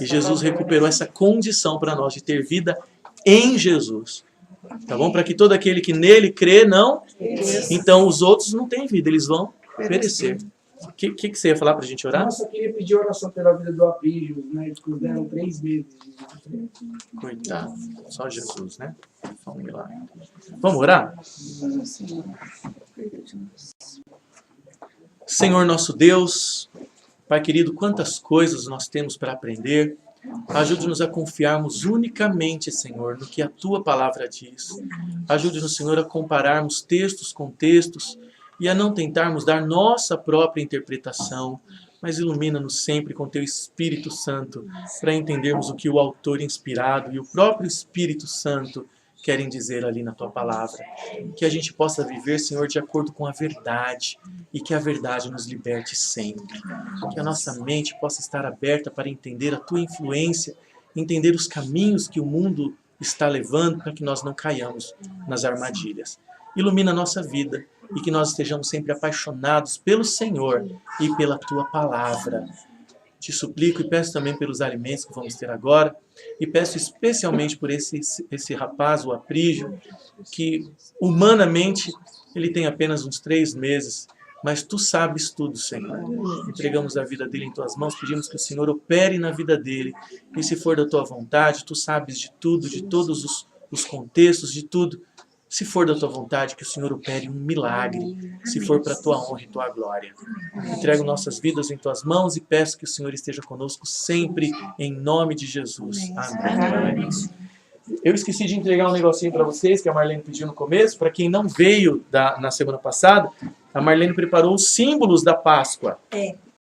E Jesus recuperou essa condição para nós, de ter vida em Jesus. Tá bom? Para que todo aquele que nele crê, não. Então os outros não têm vida, eles vão perecer. O que você ia falar para a gente orar? Nossa, eu queria pedir oração pela vida do Apígio, né? Eles deram 3 meses. Coitado, só Jesus, né? Vamos lá. Vamos orar? Senhor nosso Deus, Pai querido, quantas coisas nós temos para aprender. Ajude-nos a confiarmos unicamente, Senhor, no que a Tua palavra diz. Ajude-nos, Senhor, a compararmos textos com textos e a não tentarmos dar nossa própria interpretação, mas ilumina-nos sempre com Teu Espírito Santo para entendermos o que o autor inspirado e o próprio Espírito Santo querem dizer ali na Tua palavra. Que a gente possa viver, Senhor, de acordo com a verdade e que a verdade nos liberte sempre. Que a nossa mente possa estar aberta para entender a Tua influência, entender os caminhos que o mundo está levando para que nós não caiamos nas armadilhas. Ilumina a nossa vida e que nós estejamos sempre apaixonados pelo Senhor e pela Tua palavra. Te suplico e peço também pelos alimentos que vamos ter agora, e peço especialmente por esse rapaz, o Aprígio, que humanamente ele tem apenas uns 3 meses, mas Tu sabes tudo, Senhor. Entregamos a vida dele em Tuas mãos, pedimos que o Senhor opere na vida dele, e se for da Tua vontade, Tu sabes de tudo, de todos os contextos, de tudo. Se for da tua vontade, que o Senhor opere um milagre. Se for para a tua honra e tua glória. Entrego nossas vidas em tuas mãos e peço que o Senhor esteja conosco sempre, em nome de Jesus. Amém. Eu esqueci de entregar um negocinho para vocês, que a Marlene pediu no começo. Para quem não veio na semana passada, a Marlene preparou os símbolos da Páscoa.